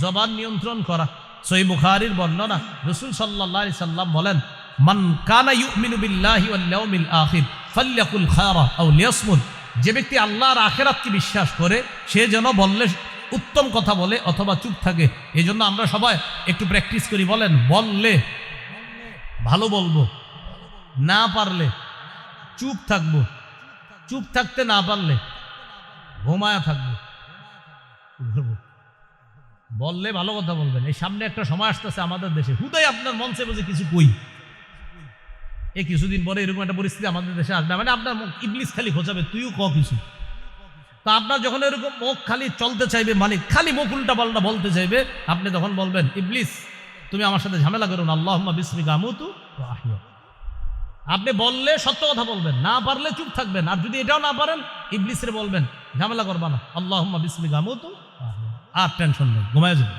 জবান নিয়ন্ত্রণ করা। সহিহ বুখারীর বর্ণনা, রাসূল সাল্লাল্লাহু আলাইহি সাল্লাম বলেন মান কানা ইউমিনু বিল্লাহি ওয়াল ইয়াউমিল আখির ফালইয়াকুল খায়রা আও লিয়াসমুত, যে ব্যক্তি আল্লাহর আখিরাতকে বিশ্বাস করে সে যেন বললে উত্তম কথা বলে অথবা চুপ থাকে। এই জন্য আমরা সবাই একটু প্র্যাকটিস করি। বলেন, বললে ভালো বলবো, না পারলে চুপ থাকবো, চুপ থাকতে না পারলে ঘুমায়া থাকবো। বললে ভালো কথা বলবেন। এই সামনে একটা সময় আসতেছে আমাদের দেশে, হুদাই আপনার মঞ্চে বসে কিছু কই, এই কিছুদিন পরে এরকম একটা পরিস্থিতি আমাদের দেশে আসবে, মানে আপনার মুখ ইবলিস খালি খোঁচাবে, তুইও ক কিছু। তো আপনার যখন এরকম মুখ খালি চলতে চাইবে, মানে খালি মুখ উল্টা পাল্টা বলতে চাইবে, আপনি তখন বলবেন ইবলিস তুমি আমার সাথে ঝামেলা করো না, আল্লাহুম্মা বিসমিকা আমুতু ওয়া আহইয়া। আপনি বললে সত্য কথা বলবেন, না পারলে চুপ থাকবেন। আর যদি এটাও না পারেন, ইবলিসের বলবেন ঝামেলা করবা না, আল্লাহুম্মা বিসমিকা আমুতু ওয়া আহইয়া। আর টেনশন নেই, ঘুমায় যাবে।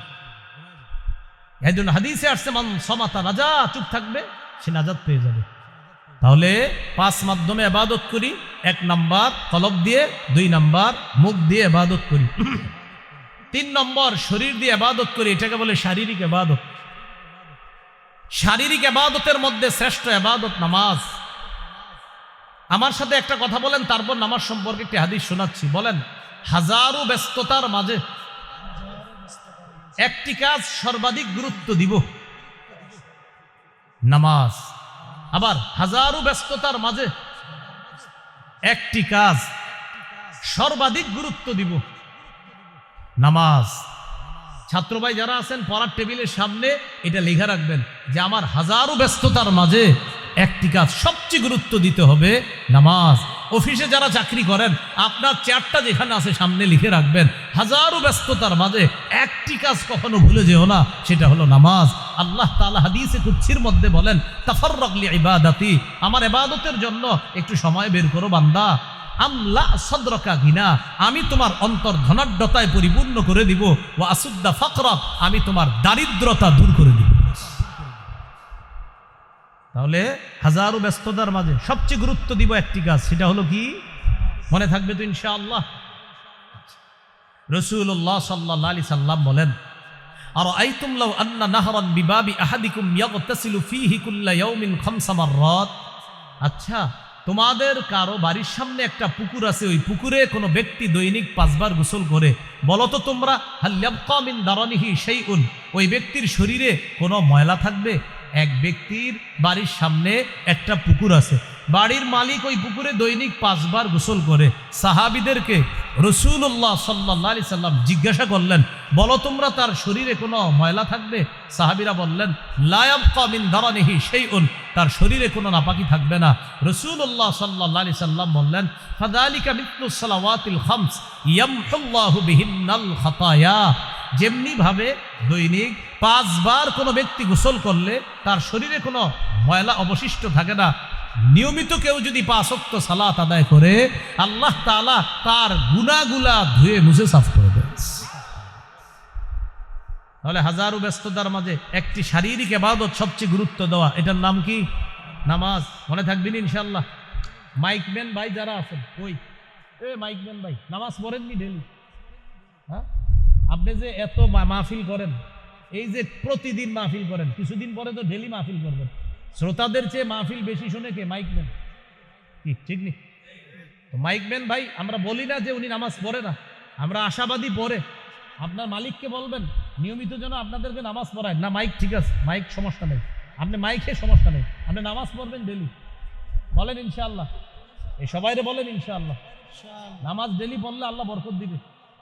এই জন্য হাদিসে আসছে মান সামাতা নাজা, চুপ থাকবে সে নাজাত পেয়ে যাবে। তাহলে 5 মাধ্যমে ইবাদত করি। 1 নাম্বার কলব দিয়ে, 2 নাম্বার মুখ দিয়ে ইবাদত করি, 3 নম্বর শরীর দিয়ে ইবাদত করি। এটাকে বলে শারীরিক ইবাদত। শারীরিক ইবাদতের মধ্যে শ্রেষ্ঠ ইবাদত নামাজ। আমার সাথে একটা কথা বলেন, তারপর নামাজ সম্পর্কে একটি হাদিস শোনাচ্ছি। বলেন, হাজারো ব্যস্ততার মাঝে একটি কাজ সর্বাধিক গুরুত্ব দিব, নামাজ। আবার হাজারো ব্যস্ততার মাঝে একটি কাজ সর্বাধিক গুরুত্ব দিব, নামাজ। ছাত্র ভাই যারা আছেন পড়ার টেবিলের সামনে এটা লেখা রাখবেন যে আমার হাজারো ব্যস্ততার মাঝে একটি কাজ সবচেয়ে গুরুত্ব দিতে হবে, নামাজ। অফিসে যারা চাকরি করেন আপনার চেয়ারটা যেখানে আছে সামনে লিখে রাখবেন হাজারো ব্যস্ততার মাঝে একটি কাজ কখনো ভুলে যেও না, সেটা হলো নামাজ। আল্লাহ তাআলা হাদিসে কুদসির মধ্যে বলেন তাফাররাগ লিইবাদাতি, আমার ইবাদতের জন্য একটু সময় বের করো বান্দা। আমলা সদরকা গিনা, আমি তোমার অন্তর ধনাঢ্যতায় পরিপূর্ণ করে দিব। ওয়া আসুদ্দা ফাকরা, আমি তোমার দারিদ্রতা দূর করে দিব। তাহলে হাজারো ব্যস্ততার মাঝে সবচেয়ে গুরুত্ব দিব একটি কাজ, সেটা হলো কি? মনে থাকবে তো ইনশাআল্লাহ? রাসূলুল্লাহ সাল্লাল্লাহু আলাইহি সাল্লাম বলেন আরাআইতুম লাউ আন্না নাহরান বিবাবি আহাদিকুম ইয়াগতাসিলু ফীহি কুল্লা ইয়াউমিন 5 মাররাত। আচ্ছা, তোমাদের কারো বাড়ির সামনে একটা পুকুর আছে, ওই পুকুরে কোনো ব্যক্তি দৈনিক 5 বার গোসল করে, বলো তো তোমরা হাল ইয়াবকা মিন দারানিহি শাইউন, ওই ব্যক্তির শরীরে কোনো ময়লা থাকবে? এক ব্যক্তির বাড়ির সামনে একটা পুকুর আছে, বাড়ির মালিক ওই পুকুরে দৈনিক 5 বার গোসল করে। সাহাবীদেরকে রাসূলুল্লাহ সাল্লাল্লাহু আলাইহি সাল্লাম জিজ্ঞাসা করলেন, বলো তোমরা তার শরীরে কোনো ময়লা থাকবে? সাহাবীরা বললেন লা ইয়াবকা মিন দারানিহি শাইউন, তার শরীরে কোনো নাপাকি থাকবে না। রাসূলুল্লাহ সাল্লাল্লাহু আলাইহি সাল্লাম বললেন ফাযালিকা মিথলু সালাওয়াতিল খামস ইয়ামহুল্লাহু বিহিন্নাল খাতায়া, যেমনি ভাবে দৈনিক 5 বার কোনো ব্যক্তি গোসল করলে তার শরীরে কোনো ময়লা অবশিষ্ট থাকে না, নিয়মিত কেউ যদি 5 ওয়াক্ত সালাত আদায় করে আল্লাহ তাআলা তার গুনাহগুলা ধুয়ে মুছে সাফ করে দেন। তাহলে হাজারো ব্যস্ততার মাঝে একটি শারীরিক ইবাদত সবচেয়ে গুরুত্ব দেওয়া, এটার নাম কি? নামাজ। মনে থাকবেন ইনশাআল্লাহ। মাইকম্যান ভাই যারা আছেন, ওই মাইকম্যান ভাই নামাজ পড়েননি ডেলি? হ্যাঁ, আপনি যে এত মাহফিল করেন, এই যে প্রতিদিন মাহফিল করেন, কিছুদিন পরে তো ডেলি মাহফিল করবেন, শ্রোতাদের চেয়ে মাহফিল বেশি শুনে কে? মাইকম্যান। কি ঠিক নেই? তো মাইকম্যান ভাই, আমরা বলি না যে উনি নামাজ পড়ে না, আমরা আশাবাদী পড়ে। আপনার মালিককে বলবেন নিয়মিত যেন আপনাদেরকে নামাজ পড়ায়। না মাইক ঠিক আছে, মাইক সমস্যা নেই, আপনি মাইকে সমস্যা নেই, আপনি নামাজ পড়বেন ডেলি। বলেন ইনশাআল্লাহ, এই সবাইরে বলেন ইনশাআল্লাহ। নামাজ ডেলি পড়লে আল্লাহ বরকত দিবে,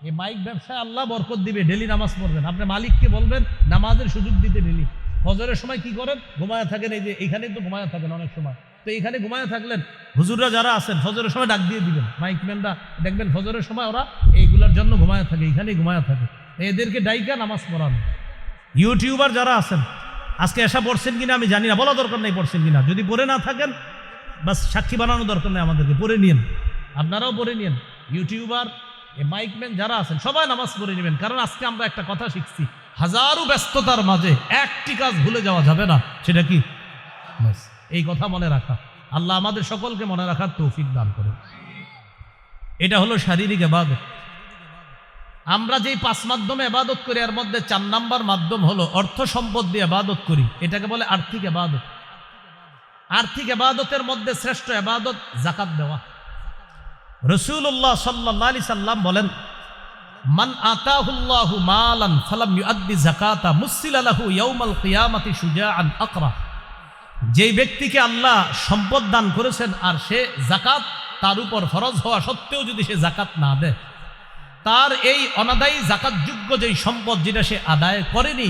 এই মাইক ব্যবসায় আল্লাহ বরকত দিবে। ডেলি নামাজ পড়বেন, আপনি মালিককে বলবেন নামাজের সুযোগ দিতে ডেলি। ফজরের সময় কি করেন? ঘুমায় থাকেন, এই যে এইখানে তো ঘুমায় থাকেন অনেক সময়, তো এইখানে ঘুমায় থাকলেন, হুজুররা যারা আছেন ফজরের সময় ডাক দিয়ে দিবেন, মাইকম্যানরা দেখবেন ফজরের সময় ওরা এইগুলোর জন্য ঘুমায় থাকে, এইখানেই ঘুমায় থাকে, এদেরকে ডাইকা নামাজ পড়ান। ইউটিউবার যারা আছেন, আজকে এসা পড়ছেন কিনা আমি জানি না, বলা দরকার নেই পড়ছেন কিনা, যদি পড়ে না থাকেন বাস সাক্ষী বানানো দরকার নেই, আমাদেরকে পড়ে নিয়েন, আপনারাও পড়ে নিয়েন। ইউটিউবার, মাইকম্যান যারা আছেন সবাই নামাজ পড়ে নেবেন, কারণ আজকে আমরা একটা কথা শিখছি, হাজারো ব্যস্ততার মাঝে একটি কাজ ভুলে যাওয়া যাবে না, সেটা কি? এই কথা মনে রাখা। আল্লাহ আমাদের সকলকে মনে রাখার তৌফিক দান করে। এটা হলো শারীরিক ইবাদত। আমরা যেই 5 মাধ্যমে ইবাদত করি, এর মধ্যে 4 নাম্বার মাধ্যম হলো অর্থ সম্পদ দিয়ে ইবাদত করি, এটাকে বলে আর্থিক ইবাদত। আর্থিক ইবাদতের মধ্যে শ্রেষ্ঠ ইবাদত যাকাত দেওয়া। রাসূলুল্লাহ সাল্লাল্লাহু আলাইহি সাল্লাম বলেন মান আতাহুল্লাহু মালান ফালাম ইউআদ্দি যাকাতা মুসিলা লাহু ইয়াউমাল কিয়ামাতি শুজাআন আকরা, যেই ব্যক্তিকে আল্লাহ সম্পদ দান করেছেন আর সে যাকাত তার উপর ফরজ হওয়া সত্ত্বেও যদি সে যাকাত না দেয়, তার এই অনাদায়ী যাকাতযোগ্য যেই সম্পদ যেটা সে আদায় করেনি,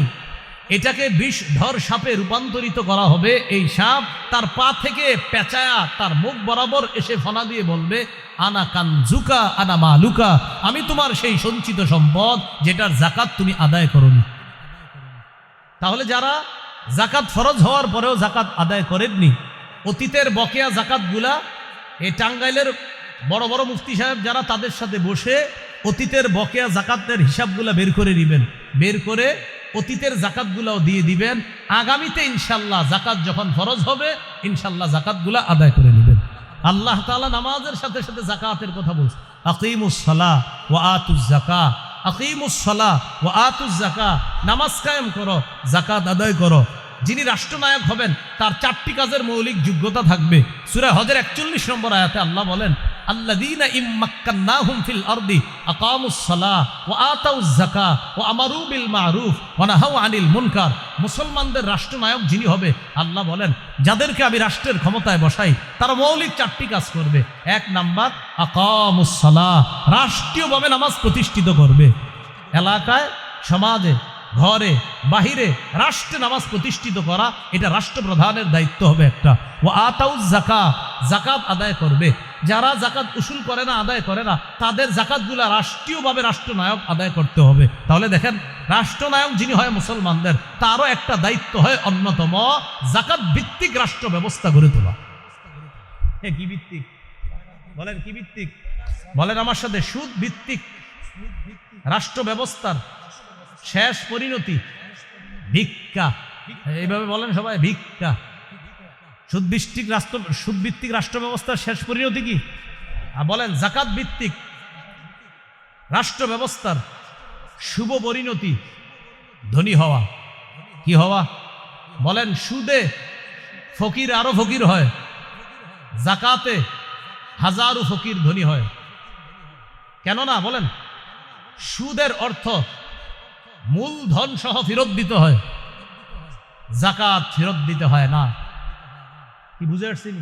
এটাকে বিষধর সাপে রূপান্তরিত করা হবে। এই সাপ তার পা থেকে পেঁচায়া তার মুখ বরাবর এসে ফনা দিয়ে বলবে আনা কানজুকা আনা মালুকা, আমি তোমার সেই সঞ্চিত সম্পদ যেটার যাকাত তুমি আদায় করনি। তাহলে যারা যাকাত ফরজ হওয়ার পরেও যাকাত আদায় করেননি, অতীতের বকেয়া যাকাতগুলা, এই টাঙ্গাইলের বড় বড় মুফতি সাহেব যারা, তাদের সাথে বসে অতীতের বকেয়া যাকাতের হিসাবগুলা বের করে নেবেন, বের করে অতীতের যাকাতগুলাও দিয়ে দিবেন। আগামীতে ইনশাল্লাহ যাকাত যখন ফরজ হবে ইনশাল্লাহ যাকাতগুলা আদায় করে নেবেন। আল্লাহ তাআলা নামাজের সাথে সাথে যাকাতের কথা বলছে, আকিমুস সালাহ ওয়া আতুজ যাকাহ, আকিমুস সালাহ ওয়া আতুজ যাকাহ, নামাজ কায়েম করো, যাকাত আদায় করো। যিনি রাষ্ট্রনায়ক হবেন তার 4টি কাজের মৌলিক যোগ্যতা থাকবে। সূরা হজের 41 নম্বর আয়াতে আল্লাহ বলেন আল্লাযীনা ইম্মাক্কান্নাহুম ফিল আরদি আকামুস সালাহ ওয়া আতাউজ যাকাহ ওয়া আমারু বিল মারুফ ওয়া নাহাউ আনিল মুনকার। মুসলমানদের রাষ্ট্রনায়ক যিনি হবে, আল্লাহ বলেন যাদেরকে আমি রাষ্ট্রের ক্ষমতায় বসাই তারা মৌলিক 4টি কাজ করবে। 1 নাম্বার আকামুস সালাহ, রাষ্ট্রীয়ভাবে নামাজ প্রতিষ্ঠিত করবে। এলাকায়, সমাজে, ঘরে, বাহিরে রাষ্ট্রে নামাজ প্রতিষ্ঠিত করা, এটা রাষ্ট্রপ্রধানের দায়িত্ব হবে একটা। ও আতাউজ যাকাহ, যাকাত আদায় করবে। যারা যাকাত উসুল করে না, আদায় করে না, তাদের যাকাতগুলা রাষ্ট্রীয়ভাবে রাষ্ট্রনায়ক আদায় করতে হবে। তাহলে দেখেন, রাষ্ট্রনায়ক যিনি হয় মুসলমানদের, তারও একটা দায়িত্ব হয় অন্যতম যাকাত ভিত্তিক রাষ্ট্র ব্যবস্থা গড়ে তোলা। কি ভিত্তিক বলেন? কি ভিত্তিক বলেন আমার সাথে? সুদ ভিত্তিক রাষ্ট্র ব্যবস্থার শেষ পরিণতি ভিক্ষা। এইভাবে বলেন সবাই, ভিক্ষা। সুদ ভিত্তিক রাষ্ট্র ব্যবস্থার শেষ পরিণতি কি? বলেন যাকাত ভিত্তিক রাষ্ট্র ব্যবস্থার শুভ পরিণতি ধনী হওয়া। কি হওয়া বলেন? সুদে ফকির আরো ফকির হয়, জাকাতে হাজারো ফকির ধনী হয়। কেন না বলেন? সুদের অর্থ মূলধন সহ ফেরত দিতে হয়, জাকাত ফেরত দিতে হয় না। কি বুঝে আসছেন?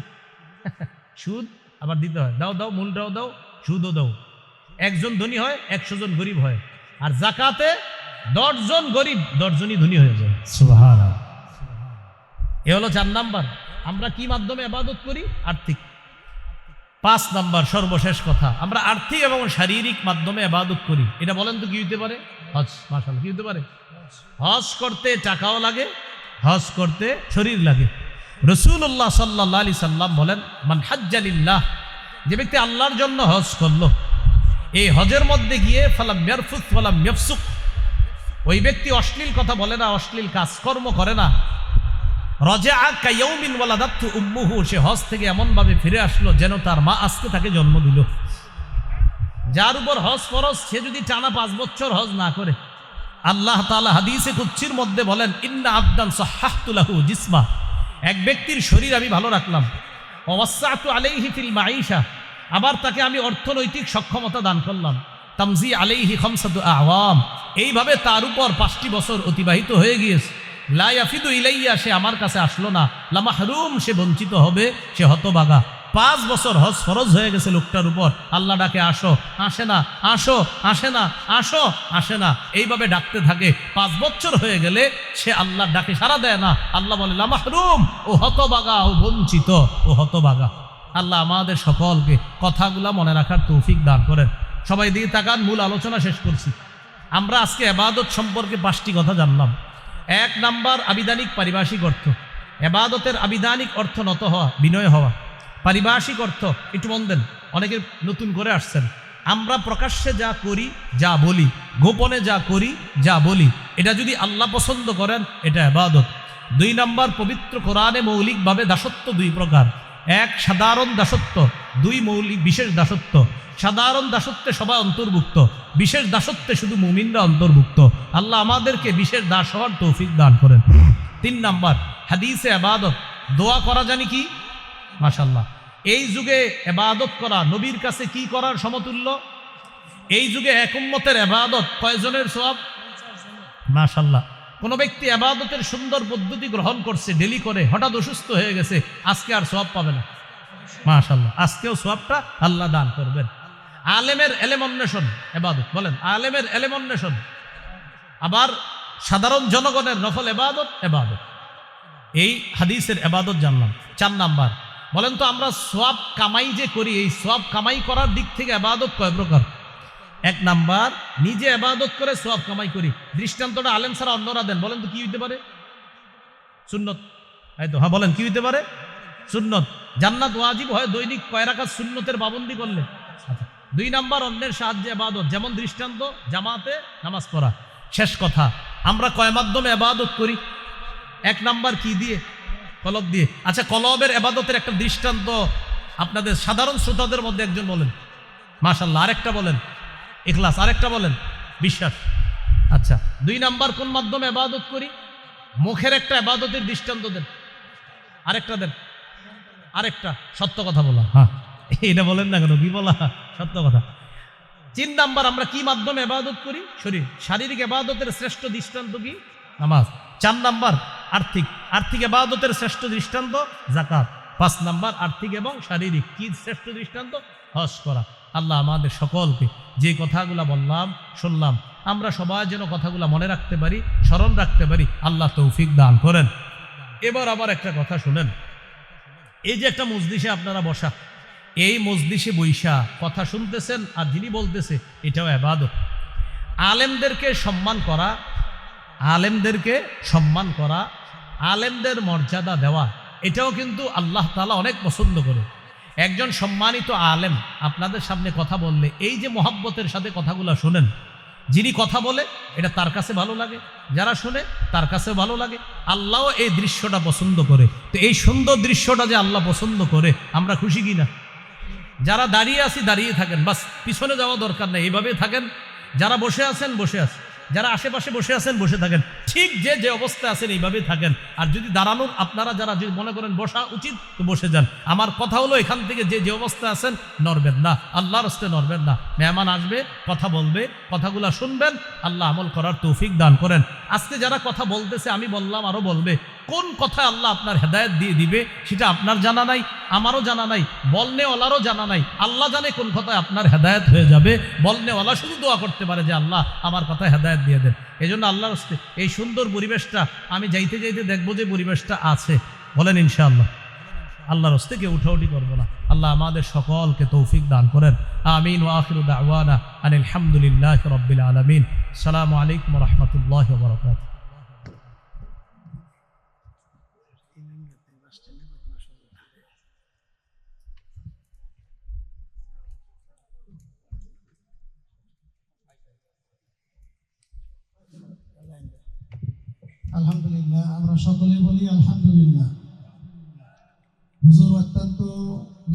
সুদ আবার দিতে হয়, দাও দাও, মূলটাও দাও, সুদও দাও। একজন ধনী হয়, 100 জন গরিব হয়। আর জাকাতে 10 জন গরিব 10 জনই ধনী হয়ে যায়। সুবহানাল্লাহ। এ হলো 4 নাম্বার। আমরা কি মাধ্যমে ইবাদত করি? আর্থিক। 5 নাম্বার সর্বশেষ কথা, আমরা আর্থিক এবং শারীরিক মাধ্যমে ইবাদত করি। এটা বলেন তো কি হইতে পারে? হজ। মাশাআল্লাহ, কি হইতে পারে? হজ করতে টাকাও লাগে, হজ করতে শরীর লাগে। রাসূলুল্লাহ সাল্লাল্লাহু আলাইহি সাল্লাম বলেন, মান হাজ্জা লিল্লাহ, যে ব্যক্তি আল্লাহর জন্য হজ করলো, এই হজের মধ্যে গিয়ে ফালাম ইয়ারফুস ওয়ালাম ইয়াফসুক, ওই ব্যক্তি অশ্লীল কথা বলে না, অশ্লীল কাজকর্ম করে না। রাজাআ কায়াউমিন ওয়ালাদাতহু উম্মুহু, সে হজ থেকে এমন ভাবে ফিরে আসলো যেন তার মা আজকে তাকে জন্ম দিল। যার উপর হজ ফরজ, সে যদি টানা 5 বছর হজ না করে, আল্লাহ তাআলা হাদিসে কুদসির মধ্যে বলেন, ইন্না আবদান সাহহাতু লাহু জিসমা, এক ব্যক্তির শরীর আমি ভালো রাখলাম। ওয়াসাতু আলাইহি ফিল মাঈশা, আবার তাকে আমি অর্থনৈতিক সক্ষমতা দান করলাম। তামজি আলাইহি খামসাতু আওয়াম, এইভাবে তার উপর 5টি বছর অতিবাহিত হয়ে গিয়েছে। লা ইয়াফিদু ইলাইয়া, সে আমার কাছে আসলো না। লা মাহরুম, সে বঞ্চিত হবে, সে হতভাগা। 5 বছর হজ ফরজ হয়ে গেছে লোকটার উপর, আল্লাহ ডাকে আসো, আসে না, আসো, আসে না, আসো, আসে না, এইভাবে ডাকতে থাকে। 5 বছর হয়ে গেলে সে আল্লাহর ডাকে সাড়া দেয় না। আল্লাহ বলে, লা মাহরুম, ও হতভাগা, ও বঞ্চিত, ও হতভাগা। আল্লাহ আমাদের সকলকে কথাগুলা মনে রাখার তৌফিক দান করেন। সবাই দিয়ে তাকান, মূল আলোচনা শেষ করছি। আমরা আজকে ইবাদত সম্পর্কে 5টি কথা জানলাম। 1 নাম্বার, আবিধানিক পারিভাষিক অর্থ। ইবাদতের আবিধানিক অর্থ নত হওয়া, বিনয় হওয়া। পারিভাষিক অর্থ একটু মন দেন, অনেকে নতুন করে আসছেন। আমরা প্রকাশ্যে যা করি, যা বলি, গোপনে যা করি, যা বলি, এটা যদি আল্লাহ পছন্দ করেন, এটা ইবাদত। 2 নাম্বার, পবিত্র কোরআনে মৌলিকভাবে দাসত্ব 2 প্রকার। 1 সাধারণ দাসত্ব, 2 মৌলিক বিশেষ দাসত্ব। সাধারণ দাসত্বে সবাই অন্তর্ভুক্ত, বিশেষ দাসত্বে শুধু মুমিনরা অন্তর্ভুক্ত। আল্লাহ আমাদেরকে বিশেষ দাস হওয়ার তৌফিক দান করেন। 3 নাম্বার, হাদিসে ইবাদত, দোয়া করা জানি কি? মাশাআল্লাহ। এই যুগে ইবাদত করা নবীর কাছে কি করার সমতুল্য? এই যুগে এক উম্মতের ইবাদত কয়জনের সওয়াব? মাশাআল্লাহ। কোন ব্যক্তি ইবাদতের সুন্দর পদ্ধতি গ্রহণ করছে, ডেলি করে, হঠাৎ অসুস্থ হয়ে গেছে, আজকে আর সওয়াব পাবে না। মাশাআল্লাহ, আজকেও সওয়াবটা আল্লাহ দান করবেন। আলেমের এলেম অন্বেষণ ইবাদত, বলেন আলেমের এলেম অন্বেষণ। আবার সাধারণ জনগণের নফল ইবাদত, ইবাদত। এই হাদিসের ইবাদত জানলাম। 4 নাম্বার, বলেন তো আমরা সওয়াব কামাই যে করি, এই সওয়াব কামাই করার দিক থেকে ইবাদত কয় প্রকার? 1 নাম্বার, নিজে ইবাদত করে সওয়াব কামাই করি। দৃষ্টান্তটা আলেম ছাড়া অন্যরা দেন, বলেন তো কি হইতে পারে? সুন্নত। এই তো, হ্যাঁ বলেন কি হইতে পারে? সুন্নত। জান্নাত ওয়াজিব হয় দৈনিক কয় রাকাত সুন্নতের পাবন্দি করলে। 2 নাম্বার, অন্যের সাহায্যে ইবাদত, যেমন দৃষ্টান্ত জামাতে নামাজ পড়া। শেষ কথা, আমরা কয় মাধ্যমে ইবাদত করি? 1 নাম্বার কি দিয়ে? কলব দিয়ে। আচ্ছা, কলবের ইবাদতের একটা দৃষ্টান্ত আপনাদের সাধারণ শ্রোতাদের মধ্যে একজন বলেন। মাশাআল্লাহ। আরেকটা বলেন ইখলাস, আরেকটা বলেন বিশ্বাস। আচ্ছা, 2 নাম্বার কোন মাধ্যমে ইবাদত করি? মুখের একটা ইবাদতের দৃষ্টান্ত দেন। আরেকটা দেন, আরেকটা সত্য কথা বলা। হ্যাঁ, এটা বলেন না কেন? কি বলা? সত্য কথা। 3 নাম্বার, আমরা কি মাধ্যমে ইবাদত করি? শরীর। শারীরিক ইবাদতের শ্রেষ্ঠ দৃষ্টান্ত কি? নামাজ। 4 নাম্বার, আর্থিক। আর্থিক ইবাদতের শ্রেষ্ঠ দৃষ্টান্ত যাকাত। 5 নাম্বার, আর্থিক এবং শারীরিক কি শ্রেষ্ঠ দৃষ্টান্ত? হজ করা। আল্লাহ আমাদের সকলকে যে কথাগুলা বললাম, শুনলাম, আমরা সবাই যেন কথাগুলা মনে রাখতে পারি, স্মরণ রাখতে পারি। আল্লাহ তৌফিক দান করেন। এবার আবার একটা কথা শুনেন। এই যে একটা মজলিসে আপনারা বসা, এই মজলিসে বৈশা কথা শুনতেছেন, আর যিনি বলতেছে, এটাও ইবাদত। আলেমদেরকে সম্মান করা, আলেমদেরকে সম্মান করা, আলেমদের মর্যাদা দেওয়া, এটাও কিন্তু আল্লাহ তাআলা অনেক পছন্দ করে। একজন সম্মানিত আলেম আপনাদের সামনে কথা বললে, এই যে মহব্বতের সাথে কথাগুলো শোনেন, যিনি কথা বলে এটা তার কাছে ভালো লাগে, যারা শুনে তার কাছেও ভালো লাগে। আল্লাহও এই দৃশ্যটা পছন্দ করে। তো এই সুন্দর দৃশ্যটা যে আল্লাহ পছন্দ করে, আমরা খুশি কি না? যারা দাঁড়িয়ে আছি দাঁড়িয়ে থাকেন, বাস পিছনে যাওয়া দরকার নেই, এইভাবে থাকেন। যারা বসে আছেন বসে আছেন, যারা আশেপাশে বসে আছেন বসে থাকেন, ঠিক যে যে অবস্থায় আছেন এইভাবেই থাকেন। আর যদি দাঁড়ানোর আপনারা যারা যদি মনে করেন বসা উচিত তো বসে যান। আমার কথা হলো এখান থেকে যে যে অবস্থায় আছেন নড়বেন না, আল্লাহর হস্তে নড়বেন না। মেহমান আসবে, কথা বলবে, কথাগুলা শুনবেন, আল্লাহ আমল করার তৌফিক দান করেন। আজকে যারা কথা বলতেছে, আমি বললাম আরো বলবে, কোন কথা আল্লাহ আপনার হেদায়েত দিয়ে দিবে সেটা আপনার জানা নাই, আমারও জানা নাই, বলনেওয়ালারও জানা নাই। আল্লাহ জানে কোন কথায় আপনার হেদায়েত হয়ে যাবে। বলনেওয়ালা শুধু দোয়া করতে পারে যে আল্লাহ আমার কথায় হেদায়েত দিয়ে দেন। এই জন্য আল্লাহর হস্তে এই সুন্দর পরিবেশটা আমি যাইতে যাইতে দেখবো যে পরিবেশটা আছে, বলেন ইনশাআল্লাহ। আল্লাহর হস্তে কেউ উঠাউঠি করবো না। আল্লাহ আমাদের সকলকে তৌফিক দান করেন। আমিন ওয়া আখিরু দাওয়ানা আনিল হামদুলিল্লাহি রাব্বিল আলামিন। আসসালামু আলাইকুম ওয়া রাহমাতুল্লাহি ওয়া বারাকাতুহু। আলহামদুলিল্লাহ, আমরা সকলে বলি আলহামদুলিল্লাহ। হুজুর অত্যন্ত